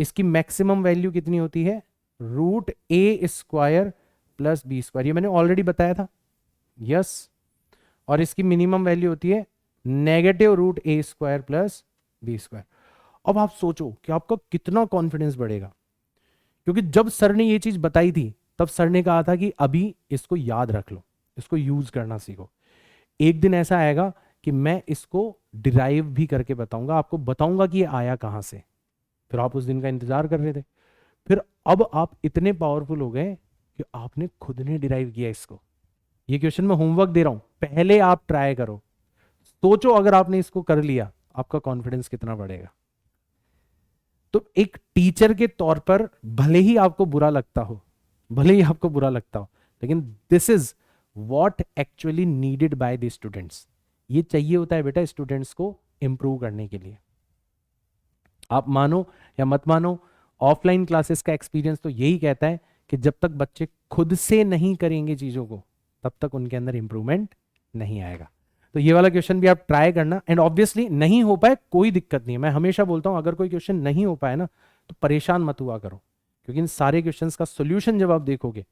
इसकी मैक्सिमम वैल्यू कितनी होती है, root a square plus B square, ये मैंने ऑलरेडी बताया था, यस। और इसकी मिनिमम वैल्यू होती है negative root a square plus B square. अब आप सोचो कि आपका कितना कॉन्फिडेंस बढ़ेगा, क्योंकि जब सर ने ये चीज बताई थी तब सर ने कहा था कि अभी इसको याद रख लो, इसको यूज करना सीखो। एक दिन ऐसा आएगा कि मैं इसको डिराइव भी करके बताऊंगा, आपको बताऊंगा कि ये आया कहां से। फिर आप उस दिन का इंतजार कर रहे थे, फिर अब आप इतने पावरफुल हो गए कि आपने खुद ने डिराइव किया इसको। ये क्वेश्चन मैं होमवर्क दे रहा हूं, पहले आप ट्राई करो, सोचो अगर आपने इसको कर लिया आपका कॉन्फिडेंस कितना बढ़ेगा। तो एक टीचर के तौर पर भले ही आपको बुरा लगता हो, भले ही आपको बुरा लगता हो, लेकिन this is what actually needed by the students. ये चाहिए होता है बेटा स्टूडेंट्स को इंप्रूव करने के लिए। आप मानो या मत मानो, ऑफलाइन क्लासेस का एक्सपीरियंस तो यही कहता है कि जब तक बच्चे खुद से नहीं करेंगे चीजों को तब तक उनके अंदर इंप्रूवमेंट नहीं आएगा। तो ये वाला क्वेश्चन भी आप ट्राई करना, एंड ऑब्वियसली नहीं हो पाए कोई दिक्कत नहीं है। मैं हमेशा बोलता हूं अगर कोई क्वेश्चन नहीं हो पाए ना तो परेशान मत हुआ करो, क्योंकि इन सारे क्वेश्चंस का सोल्यूशन जब आप देखोगे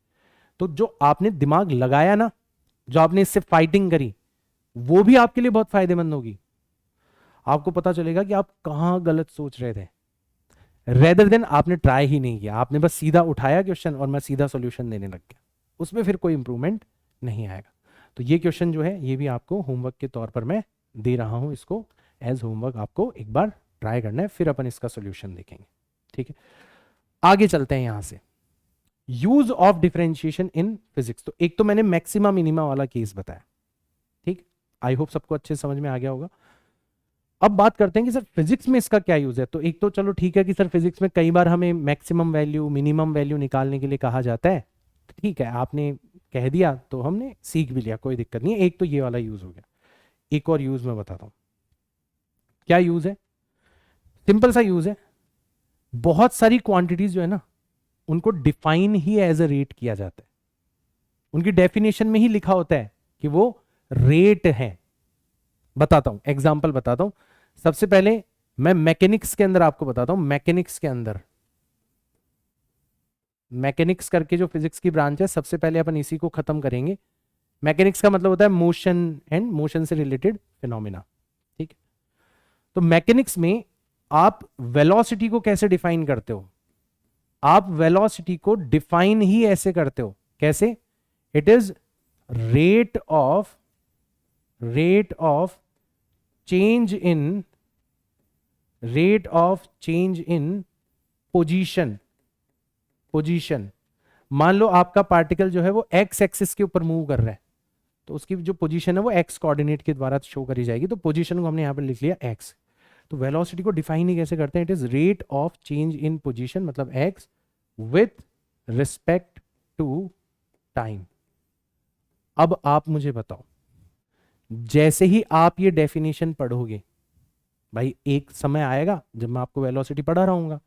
तो जो आपने दिमाग लगाया ना, जो आपने इससे फाइटिंग करी, वो भी आपके लिए बहुत फायदेमंद होगी। आपको पता चलेगा कि आप कहां गलत सोच रहे थे, रेदर देन आपने ट्राई ही नहीं किया, आपने बस सीधा उठाया क्वेश्चन और मैं सीधा सॉल्यूशन देने लग गया, उसमें फिर कोई इंप्रूवमेंट नहीं आएगा। तो ये क्वेश्चन जो है ये भी आपको होमवर्क के तौर पर मैं दे रहा हूं, इसको एज होमवर्क आपको एक बार ट्राई करना है, फिर अपन इसका सॉल्यूशन देखेंगे। ठीक है, आगे चलते हैं यहां से। Use of differentiation in physics. तो एक तो मैंने मैक्सिमा मिनिमा वाला केस बताया, ठीक, आई होप सबको अच्छे समझ में आ गया होगा। अब बात करते हैं कि सर फिजिक्स में इसका क्या यूज है। तो एक तो चलो ठीक है कि सर फिजिक्स में कई बार हमें मैक्सिमम वैल्यू मिनिमम वैल्यू निकालने के लिए कहा जाता है, ठीक है, आपने कह दिया तो हमने सीख भी लिया, कोई दिक्कत नहीं है। एक तो ये वाला यूज हो गया, एक और यूज मैं बताता हूं। क्या यूज है, सिंपल सा यूज है। बहुत सारी क्वांटिटीज जो है ना उनको डिफाइन ही एज अ रेट किया जाता है, उनकी डेफिनेशन में ही लिखा होता है कि वो रेट है। बताता हूं, एग्जाम्पल बताता हूं। सबसे पहले मैं मैकेनिक्स के अंदर आपको बताता हूं, मैकेनिक्स के अंदर, मैकेनिक्स करके जो फिजिक्स की ब्रांच है, सबसे पहले अपन इसी को खत्म करेंगे। मैकेनिक्स का मतलब होता है मोशन एंड मोशन से रिलेटेड फिनोमिना, ठीक। तो मैकेनिक्स में आप वेलोसिटी को कैसे डिफाइन करते हो, आप वेलोसिटी को डिफाइन ही ऐसे करते हो, कैसे, it is rate of change in position. मान लो आपका पार्टिकल जो है वो एक्स एक्सिस के ऊपर मूव कर रहा है, तो उसकी जो पोजीशन है वो एक्स कोऑर्डिनेट के द्वारा शो करी जाएगी। तो पोजीशन को हमने यहां पर लिख लिया एक्स। तो वेलोसिटी को डिफाइन ही कैसे करते हैं, it is rate of change in position, मतलब X with respect to time. अब आप मुझे बताओ, जैसे ही आप ये डेफिनेशन पढ़ोगे, भाई एक समय आएगा जब मैं आपको वेलोसिटी पढ़ा रहूंगा,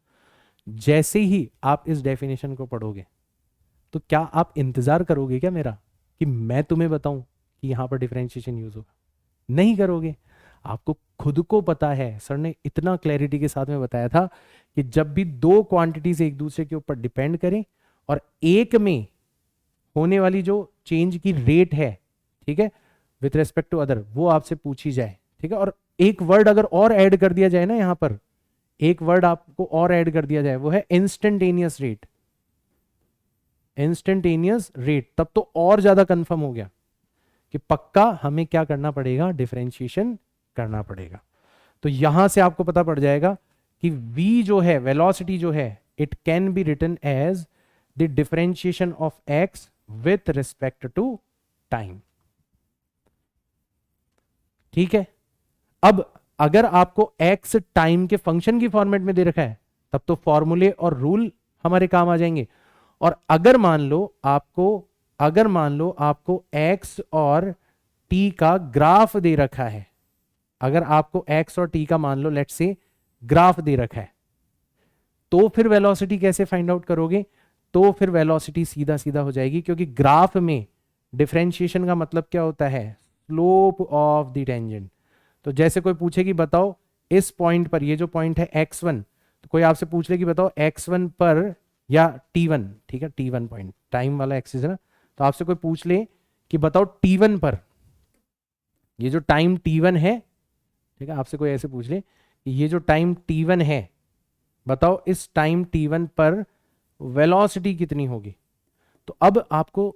जैसे ही आप इस डेफिनेशन को पढ़ोगे तो क्या आप इंतजार करोगे क्या मेरा कि मैं तुम्हें बताऊं कि यहां पर डिफरेंशिएशन यूज होगा? नहीं करोगे। आपको खुद को पता है, सर ने इतना क्लैरिटी के साथ में बताया था कि जब भी दो क्वांटिटीज एक दूसरे के ऊपर डिपेंड करें और एक में होने वाली जो चेंज की रेट है, ठीक है, विथ रेस्पेक्ट टू अदर, वो आपसे पूछी जाए, ठीक है, और एक वर्ड अगर और ऐड कर दिया जाए ना, यहां पर एक वर्ड आपको और ऐड कर दिया जाए, वो है इंस्टेंटेनियस रेट। इंस्टेंटेनियस रेट, तब तो और ज्यादा कंफर्म हो गया कि पक्का हमें क्या करना पड़ेगा, डिफरेंशिएशन करना पड़ेगा। तो यहां से आपको पता पड़ जाएगा कि v जो है, वेलोसिटी जो है, it can be written as the differentiation of x with respect to time. ठीक है, अब अगर आपको x टाइम के फंक्शन की फॉर्मेट में दे रखा है, तब तो फॉर्मूले और रूल हमारे काम आ जाएंगे। और अगर मान लो आपको x और t का ग्राफ दे रखा है, अगर आपको x और t का मान लो लेट्स से ग्राफ दे रखा है, तो फिर वेलोसिटी कैसे फाइंड आउट करोगे? तो फिर वेलोसिटी सीधा सीधा हो जाएगी, क्योंकि ग्राफ में डिफरेंशिएशन का मतलब क्या होता है, स्लोप ऑफ द टेंजेंट। तो जैसे कोई पूछे कि बताओ इस पॉइंट पर, ये जो पॉइंट है x1, तो कोई आपसे पूछ ले कि बताओ x1 पर या t1, ठीक है, t1 पॉइंट, टाइम वाला एक्सिस है ना, तो आपसे कोई पूछ ले कि बताओ t1 पर, ये जो टाइम t1 है, ठीक है, आपसे कोई ऐसे पूछ ले कि ये जो टाइम t1 है, बताओ इस टाइम t1 पर वेलोसिटी कितनी होगी। तो अब आपको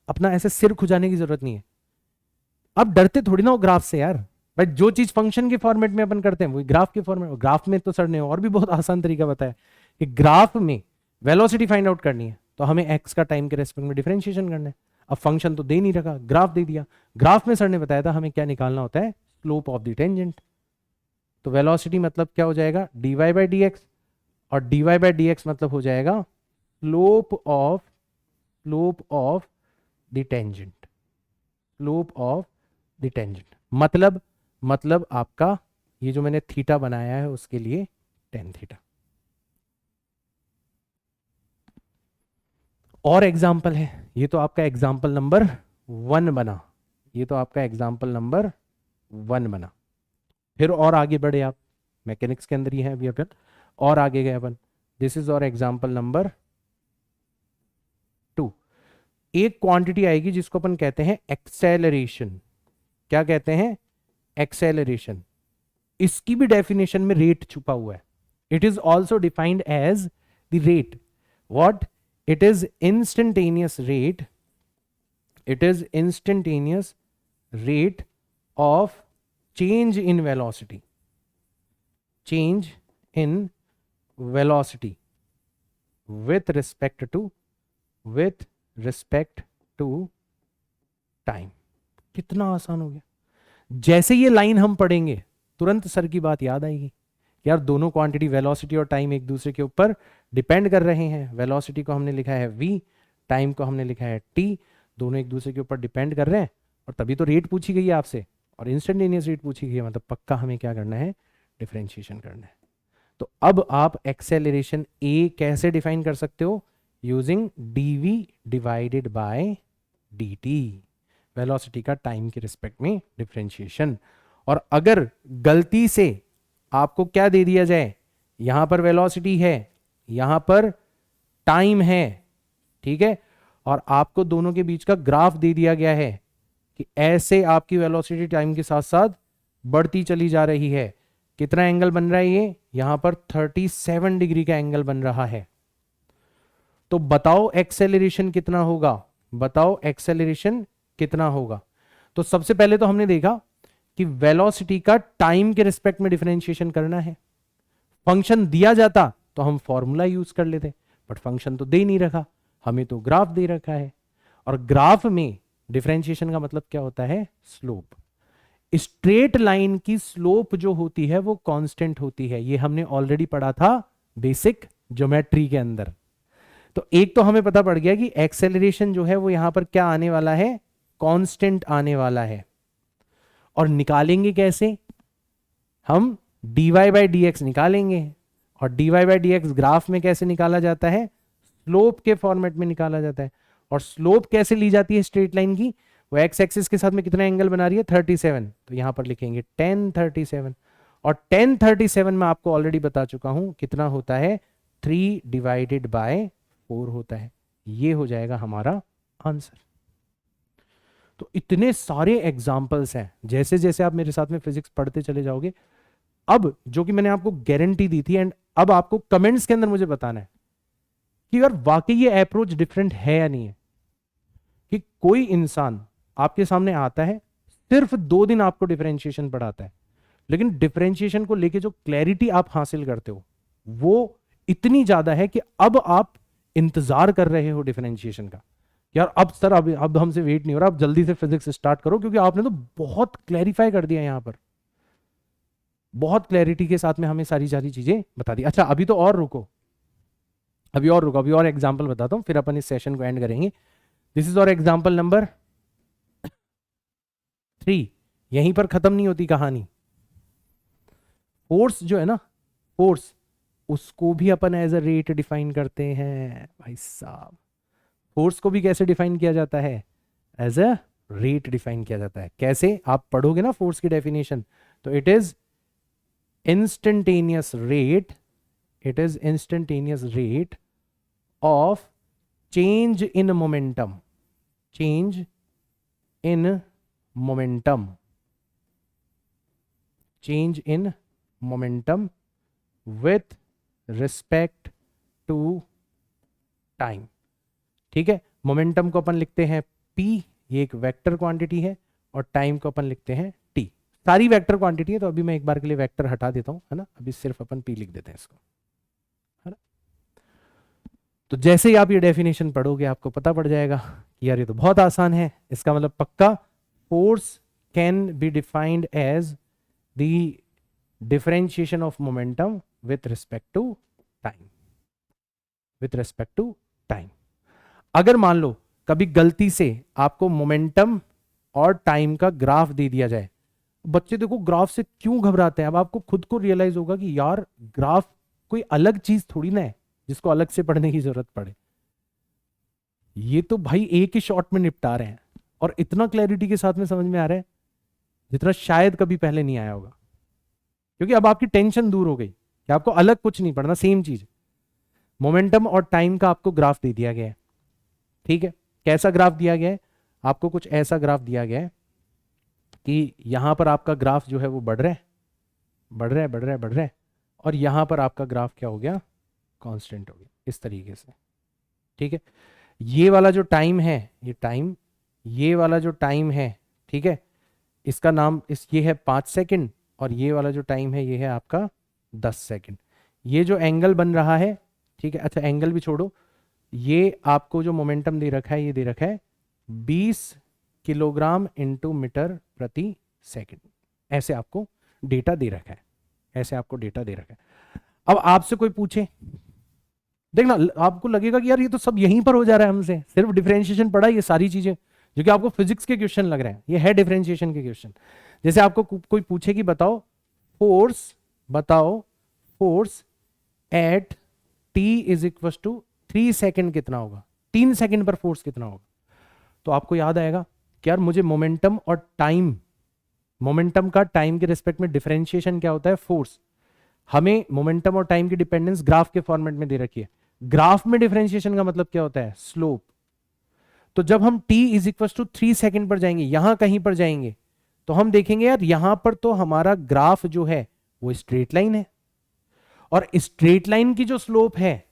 अपना ऐसे सिर खुजाने की जरूरत नहीं है। अब डरते थोड़ी ना हो ग्राफ से यार, भाई जो चीज फंक्शन के फॉर्मेट में अपन करते हैं वही ग्राफ के फॉर्मेट। ग्राफ में तो सर ने और भी बहुत आसान तरीका बताया कि ग्राफ में वेलोसिटी फाइंड आउट करनी है तो हमें एक्स का टाइम के रेस्पेक्ट में डिफरेंशिएशन करना है। अब फंक्शन तो दे नहीं रखा, ग्राफ दे दिया, ग्राफ में सर ने बताया था हमें क्या निकालना होता है, स्लोप ऑफ द टेंजेंट। तो वेलोसिटी मतलब क्या हो जाएगा, dy बाई डी एक्स, और dy बाई डी एक्स मतलब हो जाएगा slope of the tangent, slope of the tangent, मतलब आपका ये जो मैंने थीटा बनाया है उसके लिए टेन थीटा। और एग्जाम्पल है, ये तो आपका एग्जाम्पल नंबर 1 बना, ये तो आपका एग्जाम्पल नंबर 1 बना। फिर और आगे बढ़े आप, मैकेनिक्स के अंदर ही है अभी अपन, और आगे गए अपन, दिस इज और एग्जाम्पल नंबर 2। एक क्वांटिटी आएगी जिसको अपन कहते हैं एक्सेलरेशन। क्या कहते हैं, एक्सेलरेशन। इसकी भी डेफिनेशन में रेट छुपा हुआ है। It is also defined as the rate, what, it is instantaneous rate, it is instantaneous rate of change in velocity, change in velocity with respect to time। कितना आसान हो गया। जैसे ये लाइन हम पढ़ेंगे तुरंत सर की बात याद आएगी, यार दोनों क्वांटिटी वेलोसिटी और टाइम एक दूसरे के ऊपर डिपेंड कर रहे हैं। वेलोसिटी को हमने लिखा है v, टाइम को हमने लिखा है t, दोनों एक दूसरे के ऊपर डिपेंड कर रहे हैं, और तभी तो रेट पूछी गई है आपसे, और इंस्टेंटेनियस रेट पूछी गई है, मतलब पक्का हमें क्या करना है, डिफरेंशिएशन करना है। तो अब आप एक्सेलरेशन a कैसे डिफाइन कर सकते हो, using dv divided by dt, velocity का टाइम के रिस्पेक्ट में डिफरेंशिएशन। और अगर गलती से आपको क्या दे दिया जाए, यहां पर वेलोसिटी है, यहां पर टाइम है, ठीक है, और आपको दोनों के बीच का ग्राफ दे दिया गया है कि ऐसे आपकी वेलोसिटी टाइम के साथ साथ बढ़ती चली जा रही है, कितना एंगल बन रहा है ये, यहां पर 37 डिग्री का एंगल बन रहा है। तो बताओ एक्सेलरेशन कितना होगा, बताओ एक्सेलरेशन कितना होगा। तो सबसे पहले तो हमने देखा कि वेलोसिटी का टाइम के रिस्पेक्ट में डिफरेंशिएशन करना है। फंक्शन दिया जाता तो हम फॉर्मूला यूज कर लेते, बट फंक्शन तो दे नहीं रखा, हमें तो ग्राफ दे रखा है, और ग्राफ में डिफरेंशिएशन का मतलब क्या होता है, स्लोप। स्ट्रेट लाइन की स्लोप जो होती है वो कांस्टेंट होती है, ये हमने ऑलरेडी पढ़ा था बेसिक ज्योमेट्री के अंदर। तो एक तो हमें पता पड़ गया कि एक्सेलरेशन जो है वो यहां पर क्या आने वाला है, कांस्टेंट आने वाला है। और निकालेंगे कैसे, हम dy बाई डी एक्स निकालेंगे। और dy by D x graph में कैसे निकाला जाता है, स्लोप के फॉर्मेट में निकाला जाता है। और स्लोप कैसे ली जाती है स्ट्रेट लाइन की, वो एक्स एक्सिस के साथ में कितना एंगल बना रही है 37, तो यहां पर लिखेंगे tan 37। और tan 37 में आपको ऑलरेडी बता चुका हूं कितना होता है, 3 डिवाइडेड बाय 4 होता है। ये हो जाएगा हमारा आंसर। तो इतने सारे एग्जाम्पल्स हैं, जैसे जैसे आप मेरे साथ में फिजिक्स पढ़ते चले जाओगे, अब जो कि मैंने आपको गारंटी दी थी, एंड अब आपको कमेंट्स के अंदर मुझे बताना है कि यार वाकई ये अप्रोच डिफरेंट है या नहीं है। कि कोई इंसान आपके सामने आता है, सिर्फ 2 दिन आपको डिफरेंशिएशन पढ़ाता है, लेकिन डिफरेंशिएशन को लेके जो क्लैरिटी आप हासिल करते हो वो इतनी ज्यादा है कि अब आप इंतजार कर रहे हो डिफरेंशिएशन का। यार अब सर अब हमसे वेट नहीं हो रहा, अब जल्दी से फिजिक्स स्टार्ट करो, क्योंकि आपने तो बहुत क्लैरिफाई कर दिया यहां पर, बहुत क्लैरिटी के साथ में हमें सारी सारी चीजें बता दी। अच्छा अभी तो और रुको, अभी और एग्जांपल बताता हूं, फिर अपन इस सेशन को एंड करेंगे। दिस इज और एग्जांपल नंबर 3। यहीं पर खत्म नहीं होती कहानी। फोर्स जो है ना, फोर्स, उसको भी अपन एज अ रेट डिफाइन करते हैं भाई साहब। फोर्स को भी कैसे डिफाइन किया जाता है, एज अ रेट डिफाइन किया जाता है। कैसे, आप पढ़ोगे ना फोर्स की डेफिनेशन, तो it is instantaneous rate, it is instantaneous rate of change in momentum, change in momentum, change in momentum with respect to time. ठीक है, मोमेंटम को अपन लिखते हैं p, ये एक वेक्टर क्वांटिटी है, और टाइम को अपन लिखते हैं t। सारी वेक्टर क्वांटिटी है, तो अभी मैं एक बार के लिए वेक्टर हटा देता हूं, है ना, अभी सिर्फ अपन p लिख देते हैं इसको, है ना। तो जैसे ही आप ये डेफिनेशन पढ़ोगे आपको पता पड़ जाएगा कि यार ये तो बहुत आसान है। इसका मतलब पक्का force can be defined as the differentiation of momentum with respect to time, with respect to time. अगर मान लो कभी गलती से आपको मोमेंटम और टाइम का ग्राफ दे दिया जाए, बच्चे देखो ग्राफ से क्यों घबराते हैं, अब आपको खुद को रियलाइज होगा कि यार ग्राफ कोई अलग चीज थोड़ी ना है जिसको अलग से पढ़ने की जरूरत पड़े। ये तो भाई एक ही शॉट में निपटा रहे हैं, और इतना क्लैरिटी के साथ में समझ में आ रहा है जितना शायद कभी पहले नहीं आया होगा। क्योंकि अब आपकी टेंशन दूर हो गई कि आपको अलग कुछ नहीं पढ़ना, सेम चीज मोमेंटम और टाइम का आपको ग्राफ दे दिया गया है। ठीक है, कैसा ग्राफ दिया गया है, आपको कुछ ऐसा ग्राफ दिया गया है कि यहां पर आपका ग्राफ जो है वो बढ़ रहा है, बढ़ रहा है, बढ़ रहा है, बढ़ रहा है, और यहां पर आपका ग्राफ क्या हो गया, कांस्टेंट हो गया, इस तरीके से। ठीक है, ये वाला जो टाइम है, ये टाइम, ये वाला जो टाइम है, ठीक है, इसका नाम ये है 5 सेकंड, और ये वाला जो टाइम है ये है आपका 10 सेकंड। ये जो एंगल बन रहा है, ठीक है, अच्छा एंगल भी छोड़ो, ये आपको जो मोमेंटम दे रखा है, ये दे रखा है 20 किलोग्राम इंटू मीटर प्रति सेकंड। ऐसे आपको डेटा दे रखा है, ऐसे आपको डेटा दे रखा है। अब आपसे कोई पूछे, देखना आपको लगेगा कि यार ये तो सब यहीं पर हो जा रहा है, हमसे सिर्फ डिफरेंशिएशन पढ़ा, ये सारी चीजें जो कि आपको फिजिक्स के क्वेश्चन लग रहे हैं, ये है डिफरेंशिएशन के क्वेश्चन। जैसे आपको कोई पूछे कि बताओ फोर्स, बताओ force at t is equal to 3 second कितना होगा, 3 सेकेंड पर फोर्स कितना होगा। तो आपको याद आएगा कि यार मुझे मोमेंटम और टाइम, मोमेंटम का टाइम के रिस्पेक्ट में डिफरेंशिएशन क्या होता है, फोर्स। हमें मोमेंटम और टाइम की डिपेंडेंस ग्राफ के फॉर्मेट में दे रखी है, ग्राफ में डिफरेंशिएशन का मतलब क्या होता है, स्लोप। तो जब हम t is equal to 3 second पर जाएंगे, यहां कहीं पर जाएंगे, तो हम देखेंगे यार यहां पर तो हमारा ग्राफ जो है वो स्ट्रेट लाइन है, और स्ट्रेट लाइन की जो स्लोप है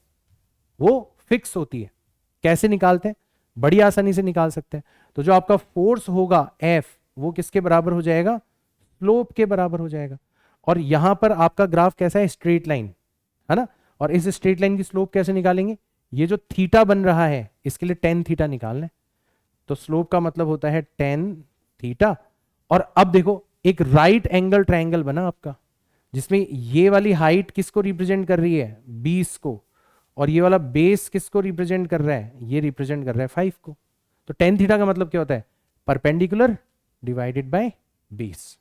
वो फिक्स होती है। कैसे निकालते हैं, बड़ी आसानी से निकाल सकते हैं। तो जो आपका फोर्स होगा F, वो किसके बराबर हो जाएगा, स्लोप के बराबर हो जाएगा। और यहां पर आपका ग्राफ कैसा है, स्ट्रेट लाइन, है ना। और इस स्ट्रेट लाइन की स्लोप कैसे निकालेंगे, ये जो थीटा बन रहा है इसके लिए tan थीटा निकालना है, तो स्लोप का मतलब होता है tan थीटा। और अब देखो एक राइट एंगल ट्रायंगल बना आपका, जिसमें ये वाली हाइट किसको रिप्रेजेंट कर रही है, 20 को, और ये वाला बेस किसको रिप्रेजेंट कर रहा है, ये रिप्रेजेंट कर रहा है 5 को। तो टेन थीटा का मतलब क्या होता है, परपेंडिकुलर डिवाइडेड बाय बेस।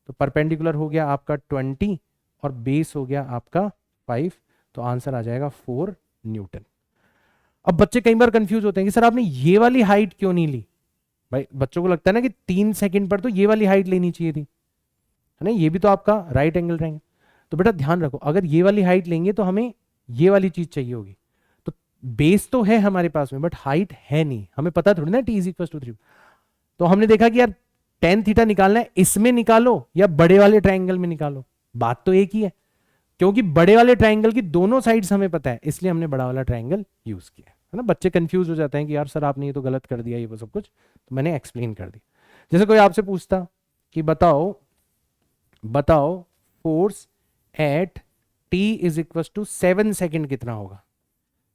तो परपेंडिकुलर हो गया आपका 20 और बेस हो गया आपका 5, तो आंसर आ जाएगा 4 न्यूटन। अब बच्चे कई बार कंफ्यूज होते हैं कि सर आपने ये वाली हाइट क्यों नहीं ली। भाई बच्चों को लगता है ना कि 3 सेकंड पर तो ये वाली हाइट लेनी चाहिए थी, है ना, ये भी तो आपका राइट एंगल ट्रायंगल। तो बेटा ध्यान रखो, अगर ये वाली हाइट लेंगे तो हमें ये वाली चीज चाहिए होगी। तो बेस तो है हमारे पास में, बट हाइट है नहीं, हमें पता थोड़ी ना t = 3। तो हमने देखा कि यार टेन थीटा निकालना है, इसमें निकालो या बड़े वाले ट्रायंगल में निकालो, बात तो एक ही है। क्योंकि बड़े वाले ट्रायंगल की दोनों साइड्स हमें पता है, इसलिए हमने बड़ा वाला ट्रायंगल यूज किया, है ना। बच्चे कंफ्यूज हो जाते हैं कि यार सर आपने ये तो गलत कर दिया, ये वो सब कुछ, तो मैंने एक्सप्लेन कर दिया। जैसे कोई आपसे पूछता कि बताओ फोर्स एट t = 7 सेकेंड कितना होगा,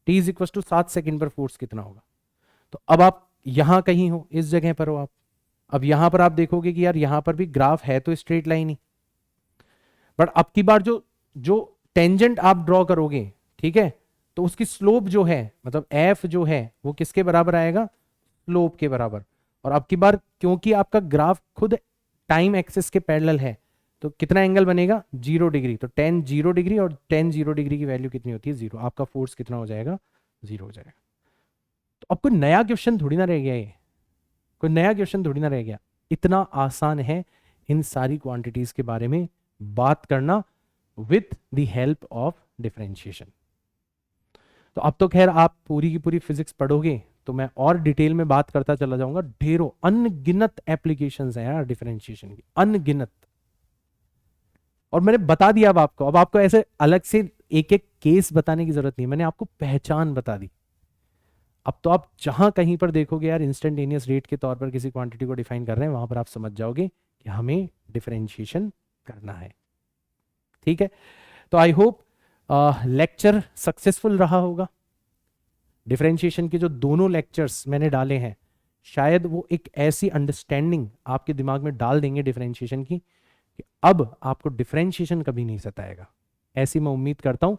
t = 7 सेकेंड पर फोर्स कितना होगा। तो अब आप यहां कहीं हो, इस जगह पर हो आप, अब यहां पर आप देखोगे कि यार यहां पर भी ग्राफ है तो स्ट्रेट लाइन ही, बट अब की बार जो जो टेंजेंट आप ड्रॉ करोगे, ठीक है, तो उसकी स्लोप जो है, मतलब एफ जो है वो किसके बराबर आएगा, स्लोप के बराबर। और अब की बार क्योंकि आपका ग्राफ खुद टाइम एक्सिस के पैरेलल है, तो कितना एंगल बनेगा, 0 डिग्री। तो tan 0 डिग्री, और tan 0 डिग्री की वैल्यू कितनी होती है, 0। आपका फोर्स कितना हो जाएगा, 0 हो जाएगा। तो अब कोई नया क्वेश्चन थोड़ी ना रह गया, ये कोई नया क्वेश्चन थोड़ी ना रह गया। इतना आसान है इन सारी क्वांटिटीज के बारे में बात करना with the help of differentiation. तो अब तो खैर आप पूरी की पूरी फिजिक्स पढ़ोगे तो मैं और डिटेल में बात करता चला जाऊंगा। ढेरों अनगिनत एप्लीकेशंस हैं यार डिफरेंशिएशन की, अनगिनत। और मैंने बता दिया अब आपको ऐसे अलग से एक एक केस बताने की जरूरत नहीं, मैंने आपको पहचान बता दी। अब तो आप जहां कहीं पर देखोगे यार इंस्टेंटेनियस रेट के तौर पर किसी क्वांटिटी को डिफाइन कर रहे हैं, वहां पर आप समझ जाओगे कि हमें डिफरेंशिएशन करना है। ठीक है, तो आई होप लेक्चर सक्सेसफुल रहा होगा। डिफरेंशिएशन के जो दोनों लेक्चर्स मैंने डाले हैं, शायद वो एक ऐसी अंडरस्टैंडिंग आपके दिमाग में डाल देंगे डिफरेंशिएशन की कि अब आपको डिफरेंशिएशन कभी नहीं सताएगा, ऐसी मैं उम्मीद करता हूं।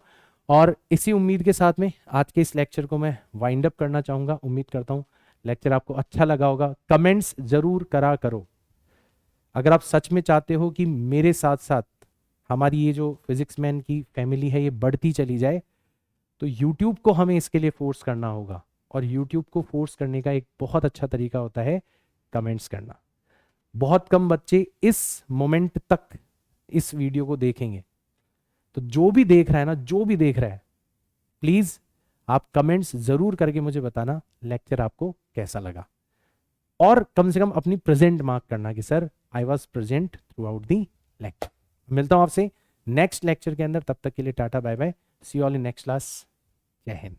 और इसी उम्मीद के साथ में आज के इस लेक्चर को मैं वाइंड अप करना चाहूंगा। उम्मीद करता हूं लेक्चर आपको अच्छा लगा होगा। कमेंट्स जरूर करा करो अगर आप सच में चाहते हो कि मेरे साथ साथ हमारी ये जो फिजिक्स मैन की फैमिली है ये बढ़ती चली जाए, तो YouTube को हमें इसके लिए फोर्स करना होगा। और YouTube को फोर्स करने का एक बहुत अच्छा तरीका होता है कमेंट्स करना। बहुत कम बच्चे इस मोमेंट तक इस वीडियो को देखेंगे, तो जो भी देख रहा है ना, जो भी देख रहा है, प्लीज आप कमेंट्स जरूर करके मुझे बताना लेक्चर आपको कैसा लगा। और कम से कम अपनी प्रेजेंट मार्क करना कि sir I was present through out the lecture. मिलता हूं आपसे नेक्स्ट लेक्चर के अंदर, तब तक के लिए tata bye bye, see all in next class. जय हिंद।